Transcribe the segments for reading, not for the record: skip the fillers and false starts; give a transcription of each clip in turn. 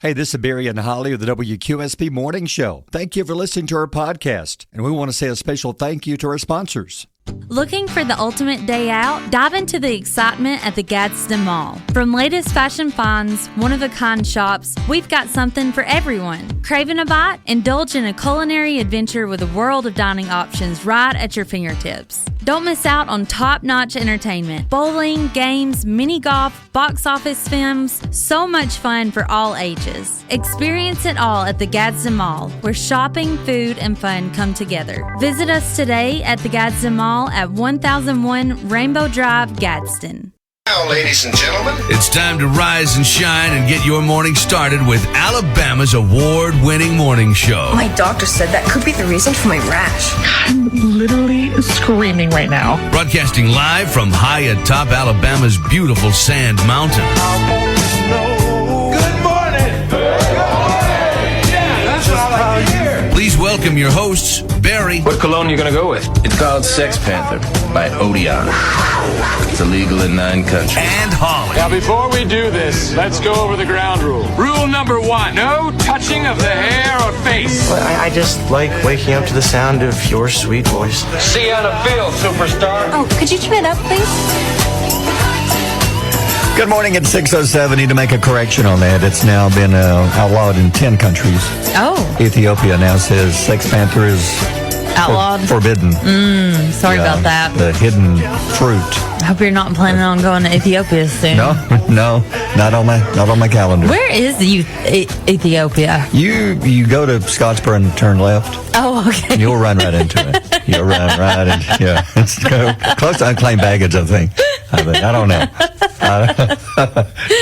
Hey, this is Barry and Holli of the WQSB Morning Show. Thank you for listening to our podcast, and we want to say a special thank you to our sponsors. Looking for the ultimate day out? Dive into the excitement at the Gadsden Mall. From latest fashion finds, one-of-a-kind shops, we've got something for everyone. Craving a bite? Indulge in a culinary adventure with a world of dining options right at your fingertips. Don't miss out on top-notch entertainment. Bowling, games, mini golf, box office films, so much fun for all ages. Experience it all at the Gadsden Mall, where shopping, food, and fun come together. Visit us today at the Gadsden Mall at 1001 Rainbow Drive, Gadsden. Now, ladies and gentlemen, it's time to rise and shine and get your morning started with Alabama's award-winning morning show. My doctor said that could be the reason for my rash. I'm literally screaming right now. Broadcasting live from high atop Alabama's beautiful Sand Mountain. good morning. Yeah, that's what I like to hear. Please welcome your hosts, Barry. What cologne are you going to go with? It's called Sex Panther by Odeon. It's illegal in 9 countries. And Holli. Now, before we do this, let's go over the ground rule. Rule number 1, no touching of the hair or face. Well, I just like waking up to the sound of your sweet voice. See you on the field, superstar. Oh, could you turn it up, please? Good morning at 6:07. Need to make a correction on that. It's now been outlawed in 10 countries. Oh, Ethiopia now says Sex Panther is outlawed. forbidden. Sorry about that. The hidden fruit. I hope you're not planning on going to Ethiopia soon. No, not on my calendar. Where is Ethiopia? You go to Scottsboro and turn left. Oh, okay. You'll run right into it. You'll run right into it. Yeah. It's close to unclaimed baggage, I think. I don't know.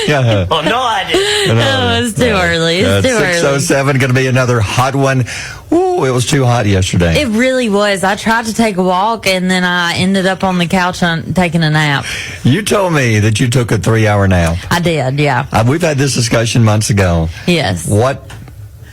Yeah. Oh, no idea. No, it's too early. It's too early. 6:07, going to be another hot one. Ooh, it was too hot yesterday. It really was. I tried to take a walk, and then I ended up on the couch taking a nap. You told me that you took a 3-hour nap. I did, yeah. We've had this discussion months ago. Yes.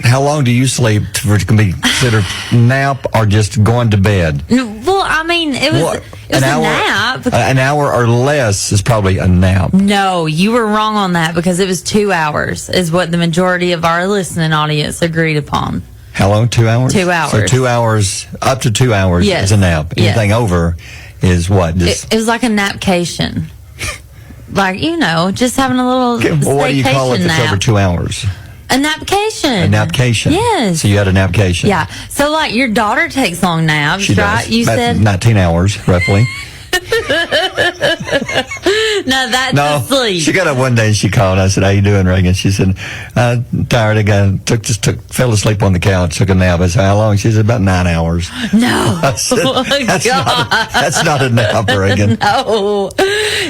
How long do you sleep for it to be considered nap or just going to bed? Well, I mean, it was a nap. An hour or less is probably a nap. No, you were wrong on that because it was 2 hours is what the majority of our listening audience agreed upon. How long? 2 hours? 2 hours. So 2 hours, up to 2 hours Yes. is a nap. Yes. Anything over is what? It was like a napcation. Like, just having a little Well, what do you call it staycation that's nap. over 2 hours? A napcation. A napcation. Yes. So you had a napcation. Yeah. So, like, your daughter takes long naps, She right? does. You About said 19 hours, roughly. no, that's No, sleep. she got up one day and she called. I said, "How you doing, Reagan?" She said, "Tired." Again, fell asleep on the couch, took a nap. I said, "How long?" She said, "About 9 hours." No. I said, Oh, that's not a nap, Reagan. No.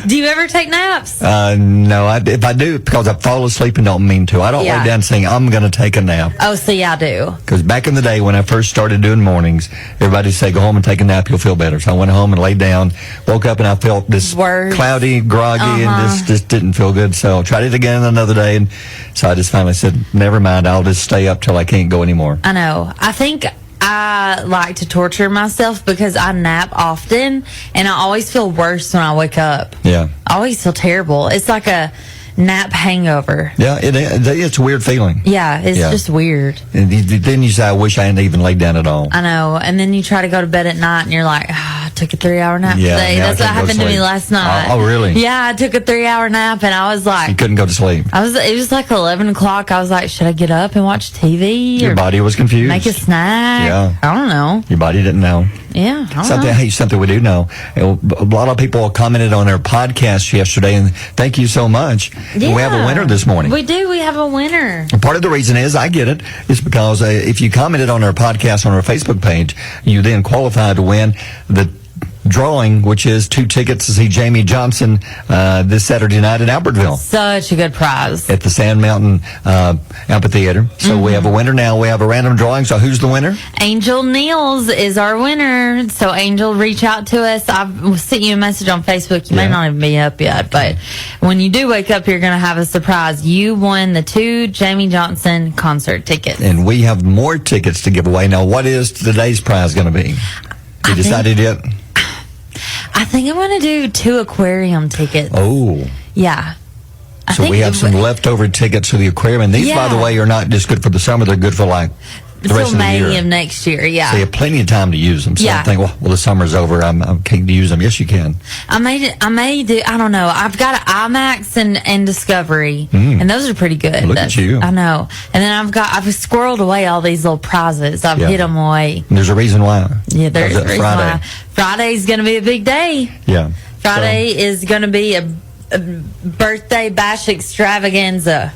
Do you ever take naps? No, if I do, because I fall asleep and don't mean to. I don't Yeah. lay down saying I'm going to take a nap. Oh, see, I do. Because back in the day when I first started doing mornings, everybody say, "Go home and take a nap, you'll feel better." So I went home and laid down, woke up, and I felt this Worse. cloudy, groggy, and just didn't feel good. So I tried it again another day, and so I just finally said, "Never mind, I'll just stay up till I can't go anymore." I know. I think I like to torture myself because I nap often, and I always feel worse when I wake up. Yeah. I always feel terrible. It's like a nap hangover. Yeah, it's a weird feeling. Yeah, it's just weird. And then you say, "I wish I hadn't even laid down at all." I know. And then you try to go to bed at night, and you're like, I took a 3-hour nap today. Yeah, That's what happened to me last night. Oh, really? Yeah, I took a 3-hour nap, and I was like, You couldn't go to sleep. it was like 11 o'clock. I was like, should I get up and watch TV? Your or body was confused. make a snack? Yeah. I don't know. Your body didn't know. Yeah, I don't know. Something we do know. A lot of people commented on our podcast yesterday, and thank you so much. Yeah. We have a winner this morning. We do. We have a winner. And part of the reason is, I get it, is because if you commented on our podcast on our Facebook page, you then qualify to win the drawing, which is 2 tickets to see Jamie Johnson this Saturday night in Albertville Such a good prize. at the Sand Mountain Amphitheater. So we have a winner now. We have a random drawing. So who's the winner? Angel Niels is our winner. So, Angel, reach out to us. I've sent you a message on Facebook. You may not even be up yet, but when you do wake up, you're going to have a surprise. You won the 2 Jamie Johnson concert tickets. And we have more tickets to give away. Now, what is today's prize going to be? You decided yet? I think I'm going to do 2 aquarium tickets. Oh. Yeah. So we have some leftover tickets to the aquarium. And these, by the way, are not just good for the summer. They're good for like the rest of the year. May of next year, yeah. So you have plenty of time to use them. So I think, well, the summer's over. I can't use them. Yes, you can. I may do, I don't know. I've got an IMAX and Discovery, and those are pretty good. Look at you. I know. And then I've squirreled away all these little prizes. I've hid them away. And there's a reason why. Yeah, there's a reason Friday. why. Friday's going to be a big day. Yeah. Friday is going to be a birthday bash extravaganza.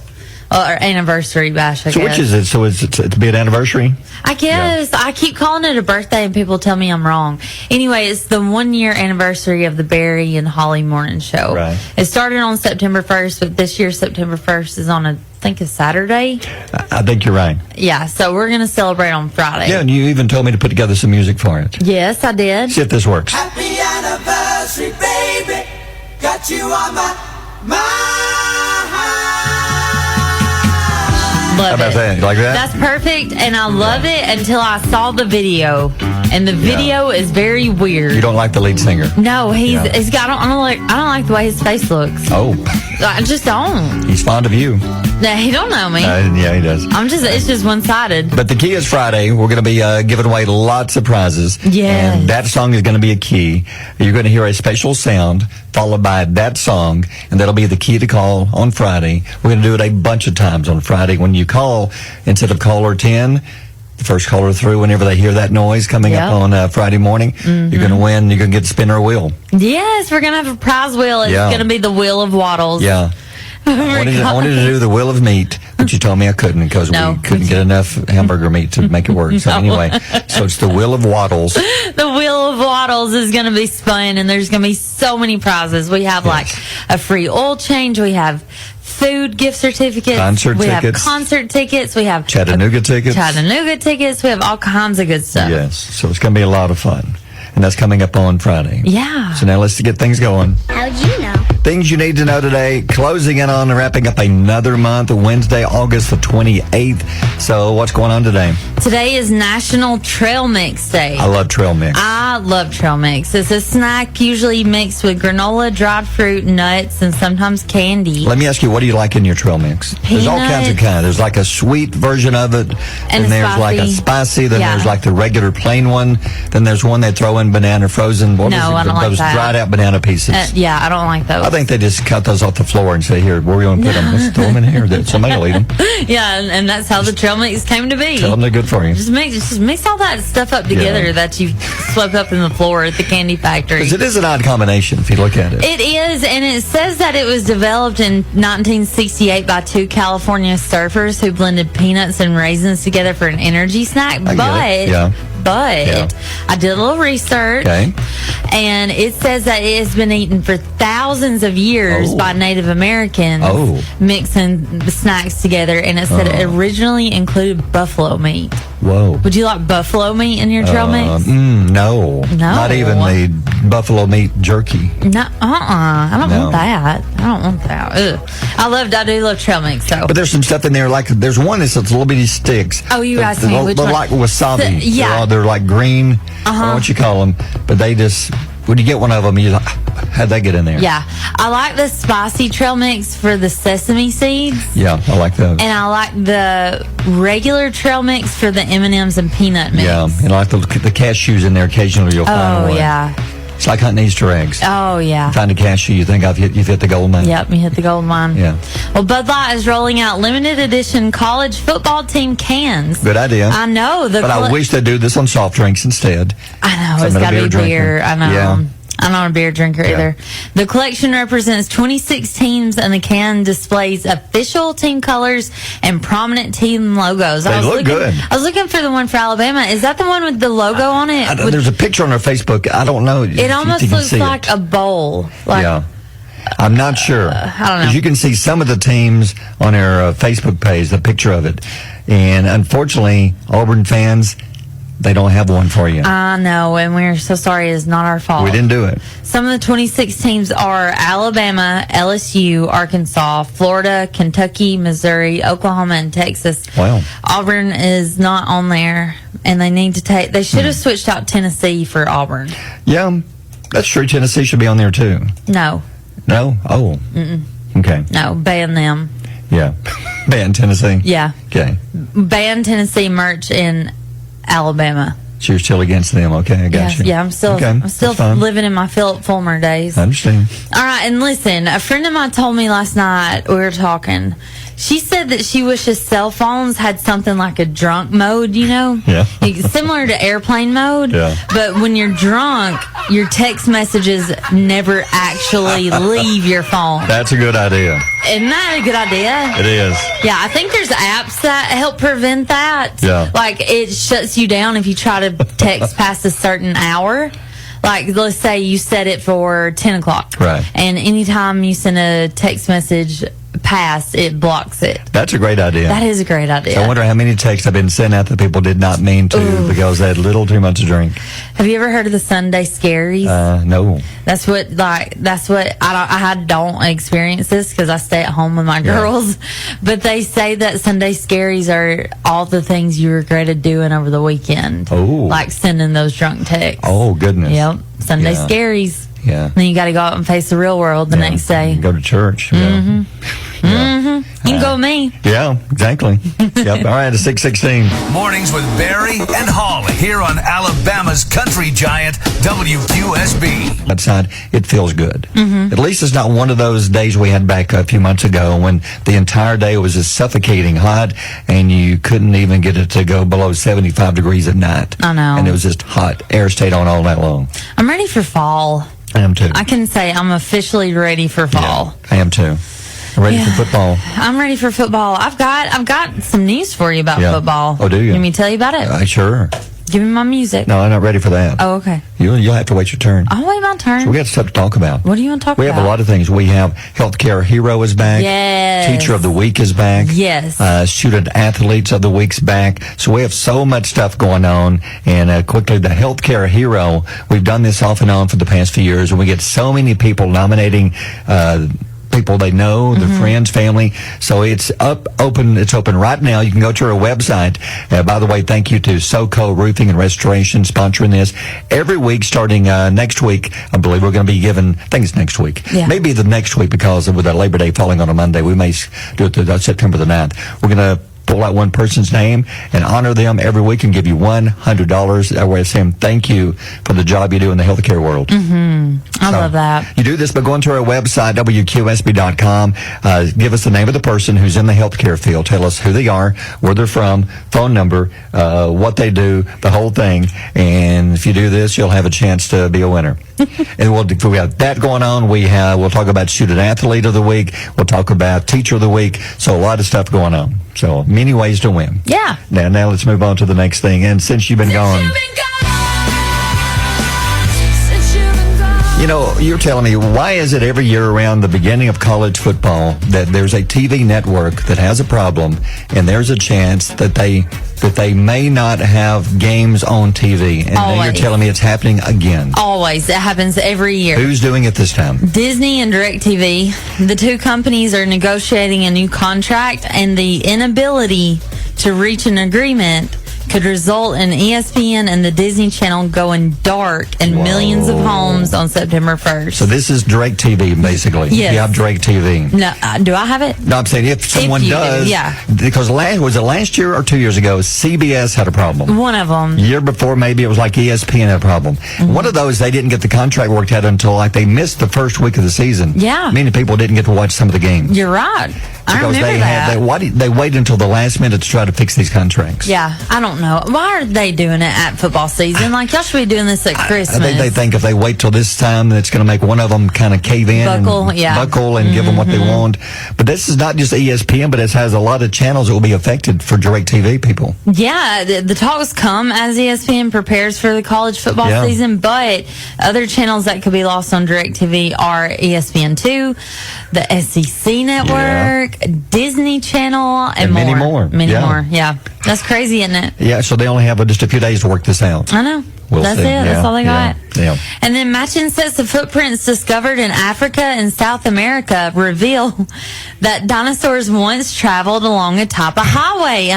Or anniversary bash, I guess. Which is it? So is it to be an anniversary? I guess. I keep calling it a birthday and people tell me I'm wrong. Anyway, it's the 1 year anniversary of the Barry and Holli Morning Show. Right. It started on September 1st, but this year September 1st is on I think a Saturday. I think you're right. Yeah, so we're going to celebrate on Friday. Yeah, and you even told me to put together some music for it. Yes, I did. See if this works. Happy anniversary, baby. Got you on my mind. Love How about that? You like that? That's perfect, and I love it until I saw the video, and the video is very weird. You don't like the lead singer? No, he's got. I don't like the way his face looks. Oh, I just don't. he's fond of you. No, he don't know me. Yeah, he does. It's just one-sided. But the key is Friday. We're going to be giving away lots of prizes. Yes. And that song is going to be a key. You're going to hear a special sound followed by that song, and that'll be the key to call on Friday. We're going to do it a bunch of times on Friday. When you call, instead of caller 10, the first caller through, whenever they hear that noise coming up on Friday morning, you're going to win. You're going to get to spin our wheel. Yes, we're going to have a prize wheel. It's going to be the Wheel of Waddles. Yeah. I wanted to do the wheel of meat, but you told me I couldn't because we couldn't get enough hamburger meat to make it work. So anyway, so it's the wheel of waddles. The Wheel of Waddles is going to be spun, and there's going to be so many prizes. We have like a free oil change. We have food gift certificates. We have concert tickets. We have Chattanooga tickets. We have all kinds of good stuff. Yes. So it's going to be a lot of fun. And that's coming up on Friday. Yeah. So now let's get things going. How'd you know? Things you need to know today. Closing in on and wrapping up another month, Wednesday, August the 28th. So what's going on today? Today is National Trail Mix Day. I love trail mix. I love trail mix. It's a snack usually mixed with granola, dried fruit, nuts, and sometimes candy. Let me ask you, what do you like in your trail mix? There's all kinds of kinds. There's like a sweet version of it. And there's spicy. like a spicy. Then there's like the regular plain one. Then there's one they throw in banana frozen. I don't like those that. dried out banana pieces. Yeah, I don't like those. I think they just cut those off the floor and say, here, where are we going to put them? Let's throw them in here. Somebody will eat them. Yeah, and that's how the trail mix came to be. Tell them they're good for you. Just mix all that stuff up together that you swept up in the floor at the candy factory. Because it is an odd combination if you look at it. It is, and it says that it was developed in 1968 by two California surfers who blended peanuts and raisins together for an energy snack. But I did a little research, and it says that it has been eaten for thousands of years by Native Americans, mixing the snacks together, and it said it originally included buffalo meat. Whoa. Would you like buffalo meat in your trail mix? No. Not even the buffalo meat jerky. No, I don't want that. I don't want that. Ugh. I do love trail mix, though. But there's some stuff in there, like there's one that's little bitty sticks. Oh, you asked me which one? Like wasabi. Yeah. They're like green. I don't know what you call them, but they just, when you get one of them, you're like, how'd they get in there? Yeah. I like the spicy trail mix for the sesame seeds. Yeah, I like those. And I like the regular trail mix for the M&Ms and peanut mix. Yeah, and I like the cashews in there. Occasionally you'll find one. Oh, yeah. It's like hunting Easter eggs. Oh, yeah. You find a cashew, you think you've hit the gold mine. Yep, you hit the gold mine. Yeah. Well, Bud Light is rolling out limited edition college football team cans. Good idea. I know. But I wish they'd do this on soft drinks instead. I know. It's got to be beer. I know. Yeah. I'm not a beer drinker either. The collection represents 26 teams, and the can displays official team colors and prominent team logos. They look good. I was looking for the one for Alabama. Is that the one with the logo on it? There's a picture on our Facebook. I don't know. It almost looks like a bowl. Yeah. I'm not sure. I don't know. Because you can see some of the teams on our Facebook page, the picture of it. And unfortunately, Auburn fans, they don't have one for you. I know, and we're so sorry. It's not our fault. We didn't do it. Some of the 26 teams are Alabama, LSU, Arkansas, Florida, Kentucky, Missouri, Oklahoma, and Texas. Wow. Auburn is not on there, and they should have switched out Tennessee for Auburn. Yeah, that's true. Tennessee should be on there too. No. No? Oh. Okay. No, ban them. Yeah. Ban Tennessee? Yeah. Okay. Ban Tennessee merch in Alabama. So you're still against them. Okay, I got you. Yeah, I'm still living in my Philip Fulmer days. I understand. All right, and listen, a friend of mine told me last night, we were talking, she said that she wishes cell phones had something like a drunk mode, Yeah. Similar to airplane mode. Yeah. But when you're drunk, your text messages never actually leave your phone. That's a good idea. Isn't that a good idea? It is. Yeah, I think there's apps that help prevent that. Yeah. Like, it shuts you down if you try to text past a certain hour. Like, let's say you set it for 10 o'clock. Right. And anytime you send a text message past, it blocks it. That's a great idea. That is a great idea. So I wonder how many texts have been sent out that people did not mean to because they had a little too much to drink. Have you ever heard of the Sunday Scaries? No. That's what I don't experience this because I stay at home with my girls. But they say that Sunday Scaries are all the things you regretted doing over the weekend. Oh. Like sending those drunk texts. Oh, goodness. Yep. Sunday Yeah. Scaries. Yeah. Then you got to go out and face the real world the next day. Go to church. Mm-hmm. Yeah. You can go with me. Yeah, exactly. Yep. All right, it's 6:16. Mornings with Barry and Holly here on Alabama's country giant WQSB. Outside, it feels good. Mm-hmm. At least it's not one of those days we had back a few months ago when the entire day was just suffocating hot and you couldn't even get it to go below 75 degrees at night. I know. And it was just hot. Air stayed on all night long. I'm ready for fall. I am too. I can say I'm officially ready for fall. I am too. I'm ready for football. I'm ready for football. I've got some news for you about football. Oh, do you? Let me tell you about it. Sure. Give me my music. No, I'm not ready for that. Oh, okay. You'll have to wait your turn. I'll wait my turn. So we got stuff to talk about. What do you want to talk We about? have a lot of things. We have Healthcare Hero is back. Yes. Teacher of the Week is back. Yes. Student Athletes of the Week's back. So we have so much stuff going on. And quickly, the Healthcare Hero, we've done this off and on for the past few years, and we get so many people nominating people they know, their friends, family. So it's open right now. You can go to our website. By the way, thank you to SoCo Roofing and Restoration sponsoring this. Every week, starting next week, I believe we're going to be giving, I think it's next week. Yeah. Maybe the next week because with our Labor Day falling on a Monday, we may do it to September the 9th. We're going to pull out one person's name and honor them every week and give you $100. That way, saying thank you for the job you do in the healthcare world. I love that. You do this by going to our website, WQSB.com. Give us the name of the person who's in the healthcare field. Tell us who they are, where they're from, phone number, what they do, the whole thing. And if you do this, you'll have a chance to be a winner. And we have that going on. We'll talk about Student Athlete of the Week. We'll talk about Teacher of the Week. So a lot of stuff going on. So many ways to win. Yeah. Now let's move on to the next thing. And since you've been gone. You know, you're telling me, why is it every year around the beginning of college football that there's a TV network that has a problem and there's a chance that they may not have games on TV? And now you're telling me it's happening again. Always. It happens every year. Who's doing it this time? Disney and DirecTV. The two companies are negotiating a new contract, and the inability to reach an agreement could result in ESPN and the Disney Channel going dark in millions of homes on September 1st. So this is DirecTV, basically. Yes. You have DirecTV. No, do I have it? No, I'm saying if someone does. Yeah. Because was it last year or 2 years ago, CBS had a problem. One of them. Year before, maybe it was like ESPN had a problem. One of those, they didn't get the contract worked out until like they missed the first week of the season. Yeah. Many people didn't get to watch some of the games. You're right. I remember Because they waited until the last minute to try to fix these contracts. Yeah, I don't know. Why are they doing it at football season? Like, y'all should be doing this at Christmas. I think they think if they wait till this time, it's going to make one of them kind of cave in buckle and give them what they want. But this is not just ESPN, but it has a lot of channels that will be affected for DirecTV people. Yeah, the talks come as ESPN prepares for the college football season, but other channels that could be lost on DirecTV are ESPN2, the SEC Network, Disney Channel, and many more. Many more, yeah. That's crazy, isn't it? Yeah, so they only have just a few days to work this out. I know. We'll That's see. it. That's all they got. Yeah. And then matching sets of footprints discovered in Africa and South America reveal that dinosaurs once traveled along a type of highway.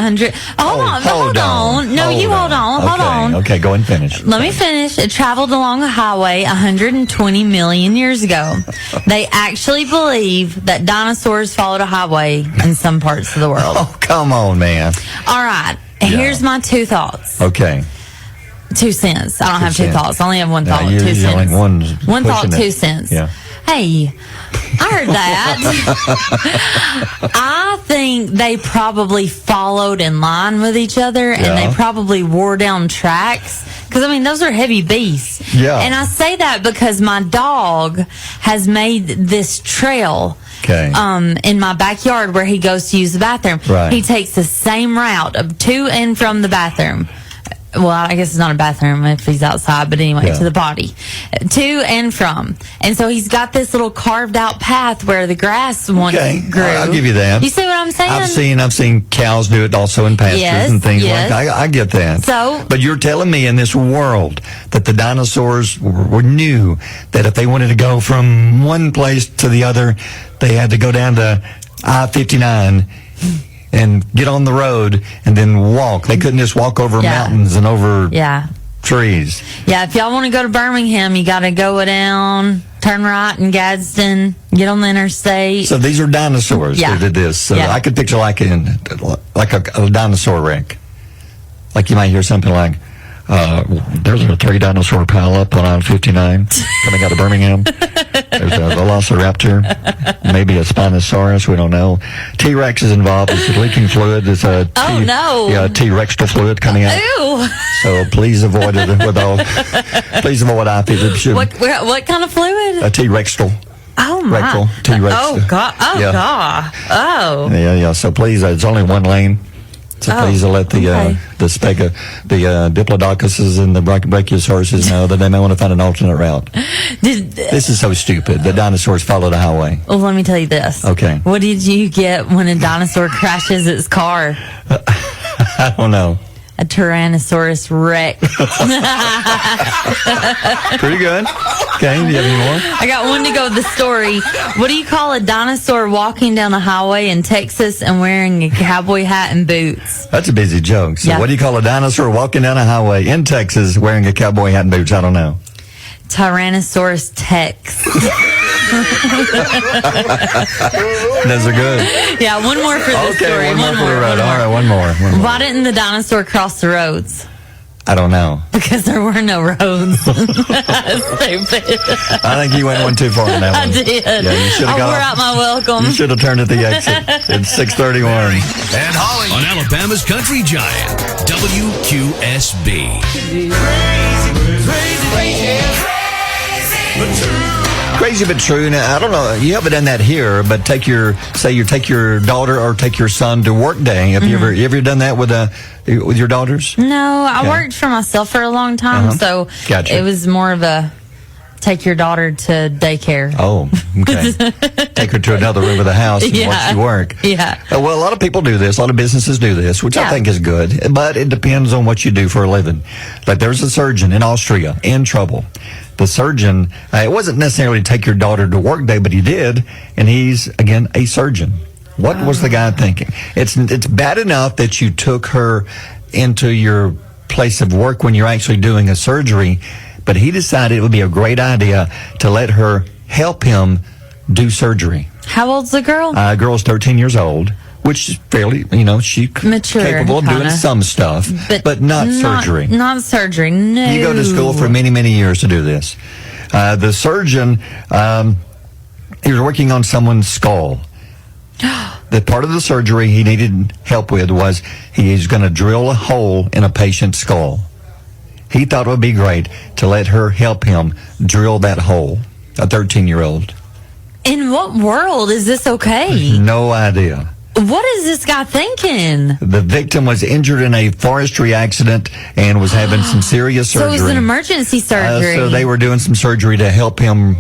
Hold on. No, you hold on. Hold on. Okay, go and finish. Let me finish. It traveled along a highway 120 million years ago. They actually believe that dinosaurs followed a highway in some parts of the world. Oh, come on, man. All right. Here's my 2 thoughts. Okay. 2 cents. I don't have 2 cents. thoughts. I only have 1 thought. you 2 cents. only One thought, pushing 2 it. cents. Yeah. Hey, I heard that. I think they probably followed in line with each other, and they probably wore down tracks. Because, I mean, those are heavy beasts. Yeah. And I say that because my dog has made this trail in my backyard where he goes to use the bathroom. Right. He takes the same route to and from the bathroom. Well, I guess it's not a bathroom if he's outside, but anyway, to the potty. To and from. And so he's got this little carved out path where the grass once grew. I'll give you that. You see what I'm saying? I've seen cows do it also in pastures and things like that. I get that. So, but you're telling me in this world that the dinosaurs knew that if they wanted to go from one place to the other, they had to go down to I-59 and get on the road and then walk. They couldn't just walk over mountains and over trees. Yeah, if y'all want to go to Birmingham, you got to go down, turn right in Gadsden, get on the interstate. So these are dinosaurs that did this. So I could picture like a dinosaur wreck. Like you might hear something like, there's a 3 dinosaur pileup on I-59 coming out of Birmingham. There's a velociraptor, maybe a Spinosaurus, we don't know. T-Rex is involved. It's leaking fluid. There's a T-Rextal fluid coming out. Ew. So please avoid it please avoid I-59. What kind of fluid? A T-Rextal. Oh, my. Rectal. T-Rex. Oh, God. Oh, God. Oh. Yeah. So please, it's only 1 lane. So please let the diplodocus and the brachiosaurus know that they may want to find an alternate route. This is so stupid. The dinosaurs followed a highway. Well, let me tell you this. Okay. What did you get when a dinosaur crashes its car? I don't know. A Tyrannosaurus Rex. Pretty good. Okay, do you have any more? I got one to go with the story. What do you call a dinosaur walking down a highway in Texas and wearing a cowboy hat and boots? That's a busy joke. So what do you call a dinosaur walking down a highway in Texas wearing a cowboy hat and boots? I don't know. Tyrannosaurus Tex. Those are good. Yeah, one more for this story. One more for the road. All right, one more. Why didn't the dinosaur cross the roads? I don't know. Because there were no roads. Stupid. I think you went one too far on that one. I did. Yeah, you should have I wore out my welcome. You should have turned at the exit. It's 6:31. And Holly on Alabama's Country Giant, WQSB. Crazy but true. Now, I don't know. You haven't done that here, but take your daughter or take your son to work day. Have you ever done that with your daughters? No, I worked for myself for a long time, so it was more of a take your daughter to daycare. Oh, okay. Take her to another room of the house and watch you work. Yeah. Well, a lot of people do this. A lot of businesses do this, which I think is good. But it depends on what you do for a living. Like there's a surgeon in Austria in trouble. The surgeon, it wasn't necessarily take your daughter to work day, but he did. And he's, again, a surgeon. What was the guy thinking? It's bad enough that you took her into your place of work when you're actually doing a surgery, but he decided it would be a great idea to let her help him do surgery. How old's the girl? Girl's 13 years old, which is fairly, she's mature, capable of doing some stuff, but not surgery. Not surgery, no. You go to school for many, many years to do this. The surgeon, he was working on someone's skull. The part of the surgery he needed help with was he's going to drill a hole in a patient's skull. He thought it would be great to let her help him drill that hole, a 13-year-old. In what world is this okay? No idea. What is this guy thinking? The victim was injured in a forestry accident and was having some serious surgery. So it was an emergency surgery. So they were doing some surgery to help him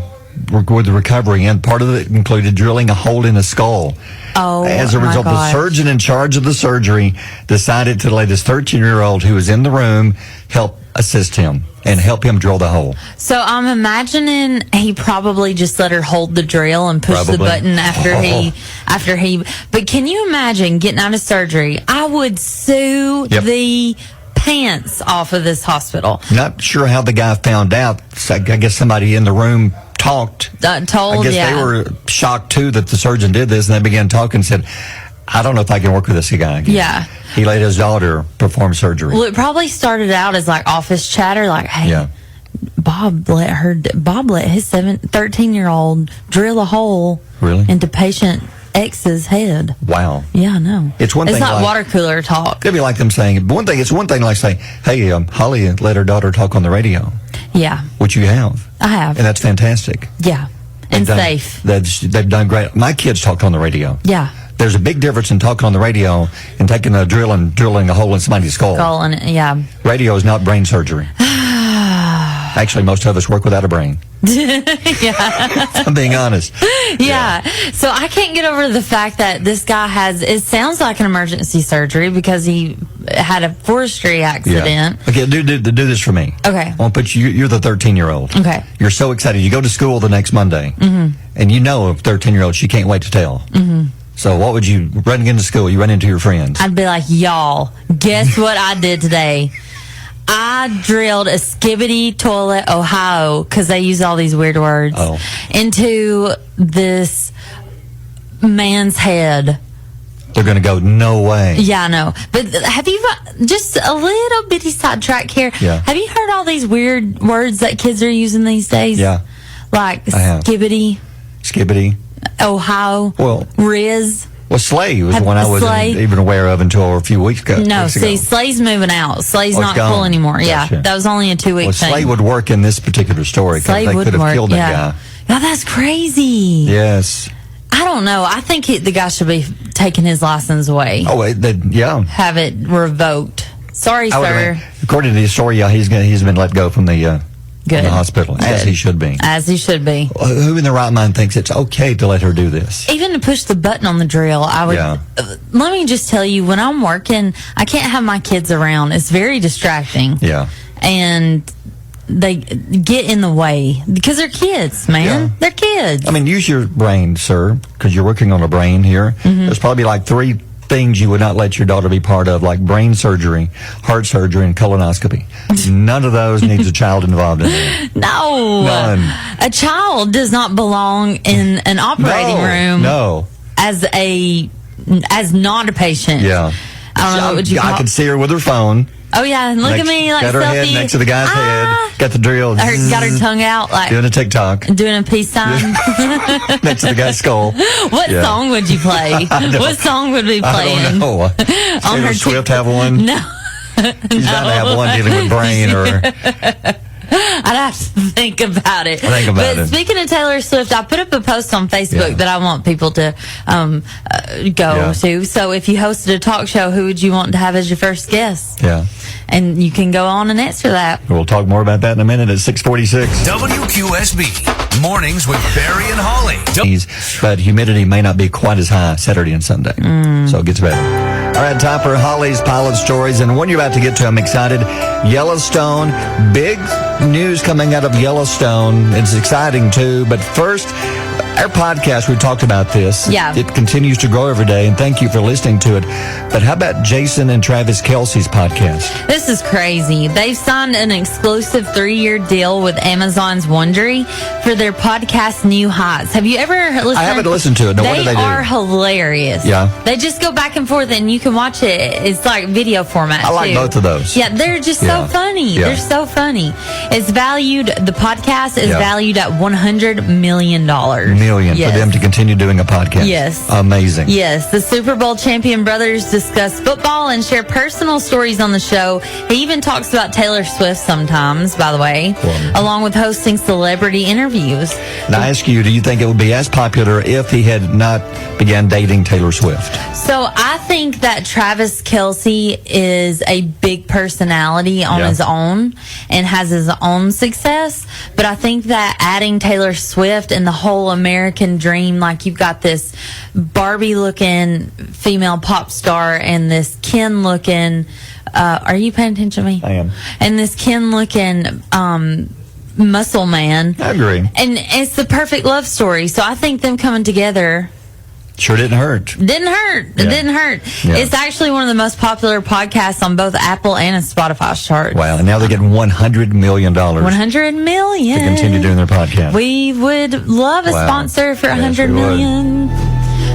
with the recovery, and part of it included drilling a hole in the skull. Oh, as a my result, the gosh. surgeon in charge of the surgery decided to let this 13-year-old who was in the room help assist him and help him drill the hole. So I'm imagining he probably just let her hold the drill and push the Probably. button after he. But can you imagine getting out of surgery? I would sue Yep. the pants off of this hospital. Not sure how the guy found out. So I guess somebody in the room talked. I guess they were shocked too that the surgeon did this, and they began talking and said, I don't know if I can work with this guy again. Yeah. He let his daughter perform surgery. Well, it probably started out as like office chatter, like, hey, Yeah. Bob let his 13-year-old drill a hole Really? into patient X's head. Wow. Yeah, I know. It's one thing not like- water cooler talk. It'd be like them saying, but it's one thing like saying, hey, Holly let her daughter talk on the radio, Yeah, which you have. I have. And that's fantastic. Yeah, and safe. They've done great. My kids talked on the radio. Yeah. There's a big difference in talking on the radio and taking a drill and drilling a hole in somebody's skull. Yeah. Radio is not brain surgery. Actually, most of us work without a brain. Yeah. If I'm being honest. Yeah. So I can't get over the fact that this guy it sounds like an emergency surgery because he had a forestry accident. Okay, do this for me. Okay. I want to put you're the 13-year-old. Okay. You're so excited. You go to school the next Monday, and you know a 13-year-old, she can't wait to tell. Mm-hmm. So what would you, running into school, you run into your friends? I'd be like, y'all, guess what I did today? I drilled a skibbity toilet, Ohio, because they use all these weird words, into this man's head. They're going to go, no way. Yeah, I know. But have you, just a little bitty sidetrack here, have you heard all these weird words that kids are using these days? Yeah. Like I have. skibbity, Ohio, Well, Riz. Well, Slay was one I wasn't even aware of until a few weeks ago. No, weeks ago. see, Slay's moving out. Slay's it's not gone. cool anymore. Gotcha. Yeah, that was only a 2-week Well, thing. Slay would work in this particular story because Slay they would could have work, killed that guy. Yeah, that's crazy. Yes. I don't know. I think the guy should be taking his license away. Oh, yeah. Have it revoked. Sorry, sir. According to the story, he's been let go from the hospital, as he should be. As he should be. Who in their right mind thinks it's okay to let her do this? Even to push the button on the drill, I would. Yeah. Let me just tell you, when I'm working, I can't have my kids around. It's very distracting. Yeah. And they get in the way because they're kids, man. Yeah. They're kids. I mean, use your brain, sir, because you're working on a brain here. Mm-hmm. There's probably like 3 things you would not let your daughter be part of, like brain surgery, heart surgery, and colonoscopy. None of those needs a child involved in it. No. None. A child does not belong in an operating room. No. As not a patient. Yeah. I don't know what would you call. I could see her with her phone. Oh yeah, and look at me like got her selfie. head next to the guy's head. Got the drill. Got her tongue out like doing a TikTok. Doing a peace sign. Next to the guy's skull. What song would you play? What song would we play? I don't know. Taylor Swift have one? No. She's bound to have one dealing with brain or... I'd have to think about it. But speaking of Taylor Swift, I put up a post on Facebook that I want people to go to. So if you hosted a talk show, who would you want to have as your first guest? Yeah. And you can go on and answer that. We'll talk more about that in a minute at 6:46. WQSB Mornings with Barry and Holly. But humidity may not be quite as high Saturday and Sunday. So it gets better. All right, time for Holly's pile of stories. And one you're about to get to, I'm excited. Yellowstone. Big news coming out of Yellowstone. It's exciting, too. But first, our podcast, we talked about this. Yeah. It continues to grow every day, and thank you for listening to it. But how about Jason and Travis Kelsey's podcast? This is crazy. They've signed an exclusive 3-year deal with Amazon's Wondery for their podcast New Heights. Have you ever listened? I haven't listened to it. No, what do they do? They are hilarious. Yeah. They just go back and forth, and you can watch it. It's like video format, I like too. both of those. Yeah, they're just so funny. Yeah. They're so funny. The podcast is valued at $100 million. For them to continue doing a podcast. Yes. Amazing. Yes. The Super Bowl champion brothers discuss football and share personal stories on the show. He even talks about Taylor Swift sometimes, by the way, along with hosting celebrity interviews. And I ask you, do you think it would be as popular if he had not began dating Taylor Swift? So I think that Travis Kelsey is a big personality on his own and has his own success. But I think that adding Taylor Swift and the whole American American dream. Like, you've got this Barbie-looking female pop star and this Ken-looking. Are you paying attention to me? I am. And this Ken-looking muscle man. I agree. And it's the perfect love story. So I think them coming together. Sure didn't hurt. It didn't hurt. Yeah. It's actually one of the most popular podcasts on both Apple and Spotify's charts. Wow. And now they're getting $100 million. $100 million. To continue doing their podcast. We would love a sponsor for $100 million.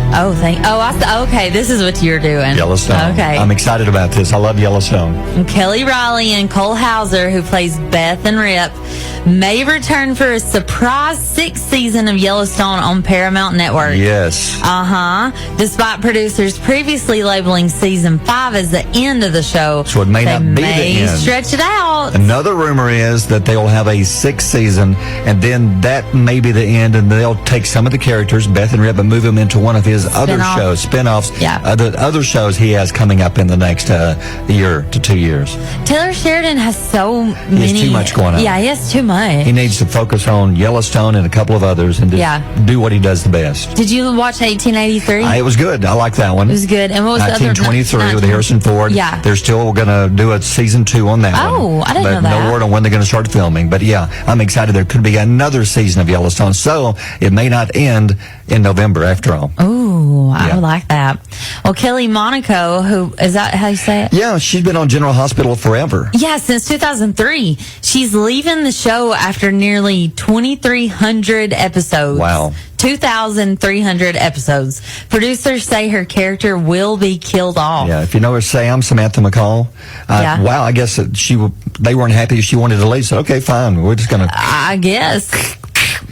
Okay, this is what you're doing. Yellowstone. Okay. I'm excited about this. I love Yellowstone. And Kelly Riley and Cole Hauser, who plays Beth and Rip, may return for a surprise 6th season of Yellowstone on Paramount Network. Yes. Despite producers previously labeling season 5 as the end of the show, So it may not be the end. Stretch it out. Another rumor is that they'll have a 6th season, and then that may be the end, and they'll take some of the characters, Beth and Rip, and move them into one of his other shows, spin-offs, other shows he has coming up in the next year to 2 years. Taylor Sheridan has so many. He has too much going on. Yeah, he has too much. He needs to focus on Yellowstone and a couple of others and just do what he does the best. Did you watch 1883? It was good. I like that one. It was good. And what was the other? 1923 with Harrison Ford. Yeah. They're still going to do a season 2 on that one. Oh, I didn't know that. But no word on when they're going to start filming. But yeah, I'm excited. There could be another season of Yellowstone. So it may not end in November after all. Oh, I like that. Well, Kelly Monaco, who is that how you say it? Yeah, she's been on General Hospital forever. Yeah, since 2003. She's leaving the show after nearly 2,300 episodes. Wow. 2,300 episodes. Producers say her character will be killed off. Yeah, if you know her, say I'm Samantha McCall. Wow, I guess that they weren't happy. She wanted to leave. So okay, fine. We're just gonna. I guess.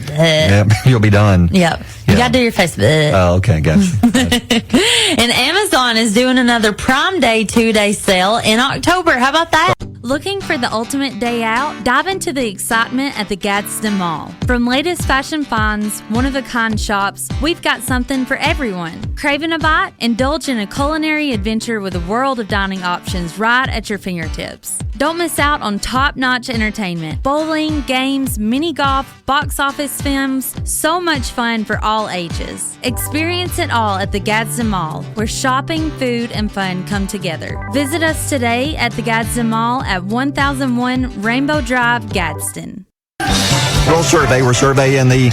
Yeah, you'll be done. Yep. You gotta do your face. Oh, okay, gotcha. And Amazon is doing another Prime Day 2-day sale in October. How about that? Looking for the ultimate day out? Dive into the excitement at the Gadsden Mall. From latest fashion finds, one-of-a-kind shops, we've got something for everyone. Craving a bite? Indulge in a culinary adventure with a world of dining options right at your fingertips. Don't miss out on top-notch entertainment. Bowling, games, mini golf, box office films, so much fun for all ages. Experience it all at the Gadsden Mall, where shopping, food, and fun come together. Visit us today at the Gadsden Mall at 1001 Rainbow Drive, Gadsden. Little survey. We're surveying the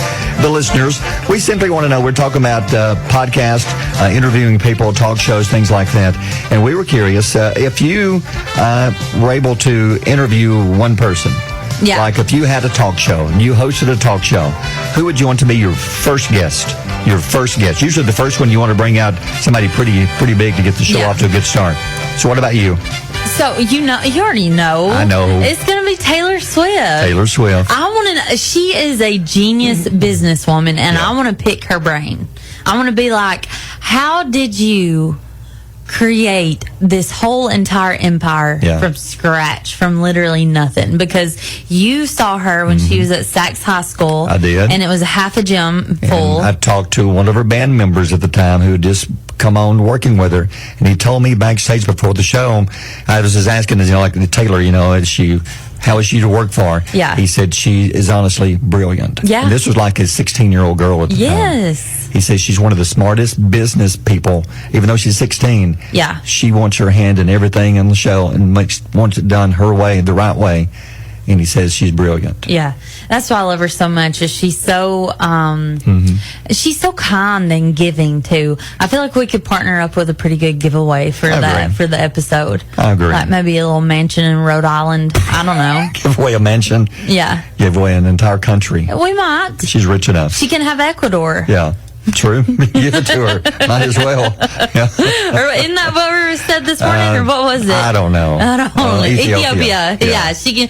listeners. We simply want to know. We're talking about podcast, interviewing people, talk shows, things like that. And we were curious if you were able to interview one person. Yeah. Like if you had a talk show and you hosted a talk show, who would you want to be your first guest? Your first guest. Usually the first one you want to bring out somebody pretty big to get the show off to a good start. So what about you? So you already know. I know. It's going to be Taylor Swift. Taylor Swift. I want to know. She is a genius businesswoman, and I want to pick her brain. I want to be like, how did you create this whole entire empire from scratch, from literally nothing? Because you saw her when she was at Sachs High School. I did. And it was a half a gym full. And I talked to one of her band members at the time who had just come on working with her, and he told me backstage before the show, I was just asking, like Taylor, how is she to work for? Yeah. He said she is honestly brilliant. Yeah. And this was like a 16-year-old girl at the time. Yes. He says she's one of the smartest business people, even though she's 16. Yeah. She wants her hand in everything on the show and wants it done her way, the right way. And he says she's brilliant. Yeah, that's why I love her so much. Is she's so she's so kind and giving too. I feel like we could partner up with a pretty good giveaway for the episode. I agree. Like maybe a little mansion in Rhode Island. I don't know. Give away a mansion. Yeah. Give away an entire country. We might. She's rich enough. She can have Ecuador. Yeah. True. Give it to her. Might as well. Yeah. Or isn't that what we said this morning, or what was it? I don't know. Ethiopia. Yeah, she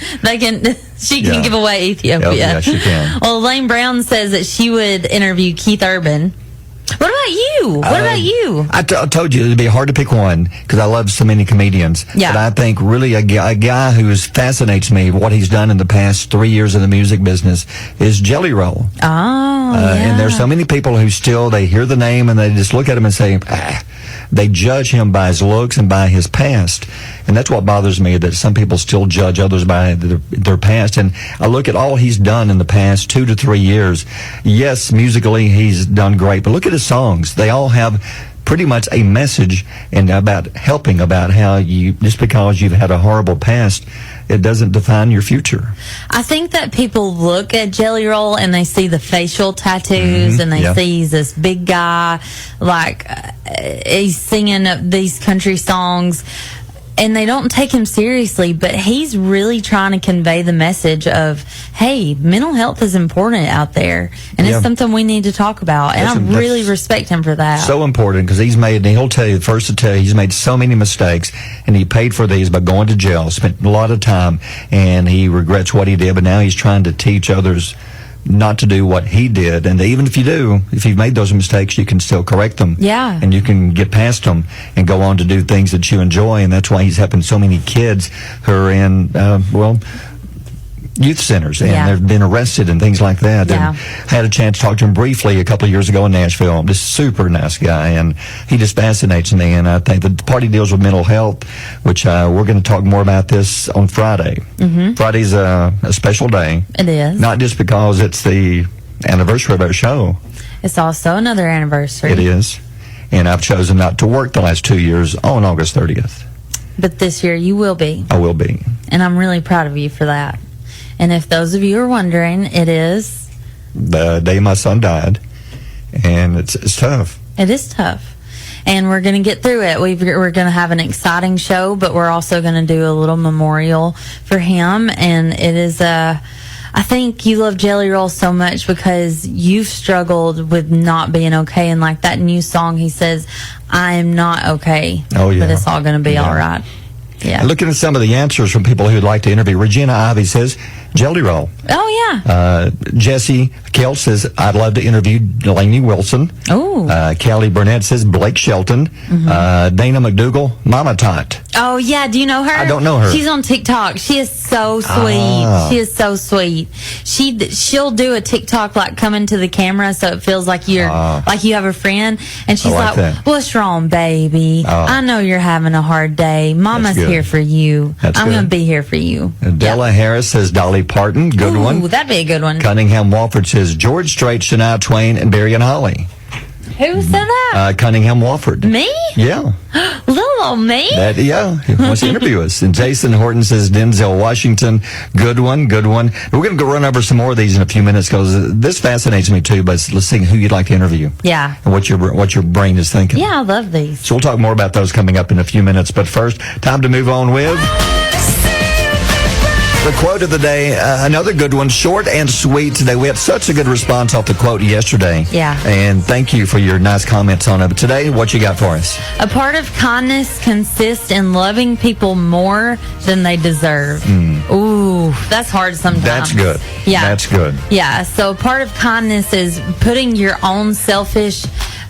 can give away Ethiopia. Yeah, she can. Well, Elaine Brown says that she would interview Keith Urban. What about you? What about you? I told you it'd be hard to pick one because I love so many comedians. Yeah. But I think really a guy who fascinates me, what he's done in the past 3 years in the music business, is Jelly Roll. Oh, yeah. And there's so many people who still, they hear the name and they just look at him and say, they judge him by his looks and by his past. And that's what bothers me, that some people still judge others by their past. And I look at all he's done in the past 2 to 3 years. Yes, musically he's done great, but look at his songs. They all have pretty much a message and about helping, about how you, just because you've had a horrible past, it doesn't define your future. I think that people look at Jelly Roll and they see the facial tattoos and they see he's this big guy, like he's singing these country songs, and they don't take him seriously, but he's really trying to convey the message of, hey, mental health is important out there, and it's something we need to talk about, and I really respect him for that. So important, because he'll tell you, first to tell you, he's made so many mistakes, and he paid for these by going to jail, spent a lot of time, and he regrets what he did, but now he's trying to teach others not to do what he did. And even if you do, if you've made those mistakes, you can still correct them. Yeah. And you can get past them and go on to do things that you enjoy. And that's why he's helping so many kids who are in, youth centers, and they've been arrested and things like that. Yeah. And I had a chance to talk to him briefly a couple of years ago in Nashville. Just super nice guy, and he just fascinates me. And I think the party deals with mental health, which we're going to talk more about this on Friday. Mm-hmm. Friday's a special day. It is. Not just because it's the anniversary of our show. It's also another anniversary. It is. And I've chosen not to work the last 2 years on August 30th. But this year you will be. I will be. And I'm really proud of you for that. And if those of you are wondering, it is the day my son died, and it's tough. It is tough. And we're going to get through it. We're going to have an exciting show, but we're also going to do a little memorial for him. And it is I think you love Jelly Roll so much because you've struggled with not being okay. And like that new song, he says, I am not okay. Oh, yeah. But it's all going to be all right. Yeah. Looking at some of the answers from people who'd like to interview, Regina Ivy says, Jelly Roll. Oh, yeah. Jesse Kelt says, I'd love to interview Delaney Wilson. Oh. Kelly Burnett says, Blake Shelton. Mm-hmm. Dana McDougal, Mama Tot. Oh, yeah. Do you know her? I don't know her. She's on TikTok. She is so sweet. She is so sweet. She'll do a TikTok like coming to the camera so it feels like you're like you have a friend. And she's like what's wrong, baby? I know you're having a hard day. Mama's here for you. I'm going to be here for you. Della Harris says Dolly Parton. Good one. Ooh, that'd be a good one. Cunningham Walford says George Strait, Shania Twain, and Barry and Holly. Who said that? Cunningham Walford. Me? Yeah. Little old me? He wants to interview us. And Jason Horton says Denzel Washington. Good one, good one. We're going to go run over some more of these in a few minutes because this fascinates me too, but let's see who you'd like to interview. Yeah. And what your brain is thinking. Yeah, I love these. So we'll talk more about those coming up in a few minutes. But first, time to move on with the quote of the day. Another good one, short and sweet today. We had such a good response off the quote yesterday. Yeah. And thank you for your nice comments on it. But today, what you got for us? A part of kindness consists in loving people more than they deserve. Ooh, that's hard sometimes. That's good. Yeah. That's good. Yeah. So part of kindness is putting your own selfish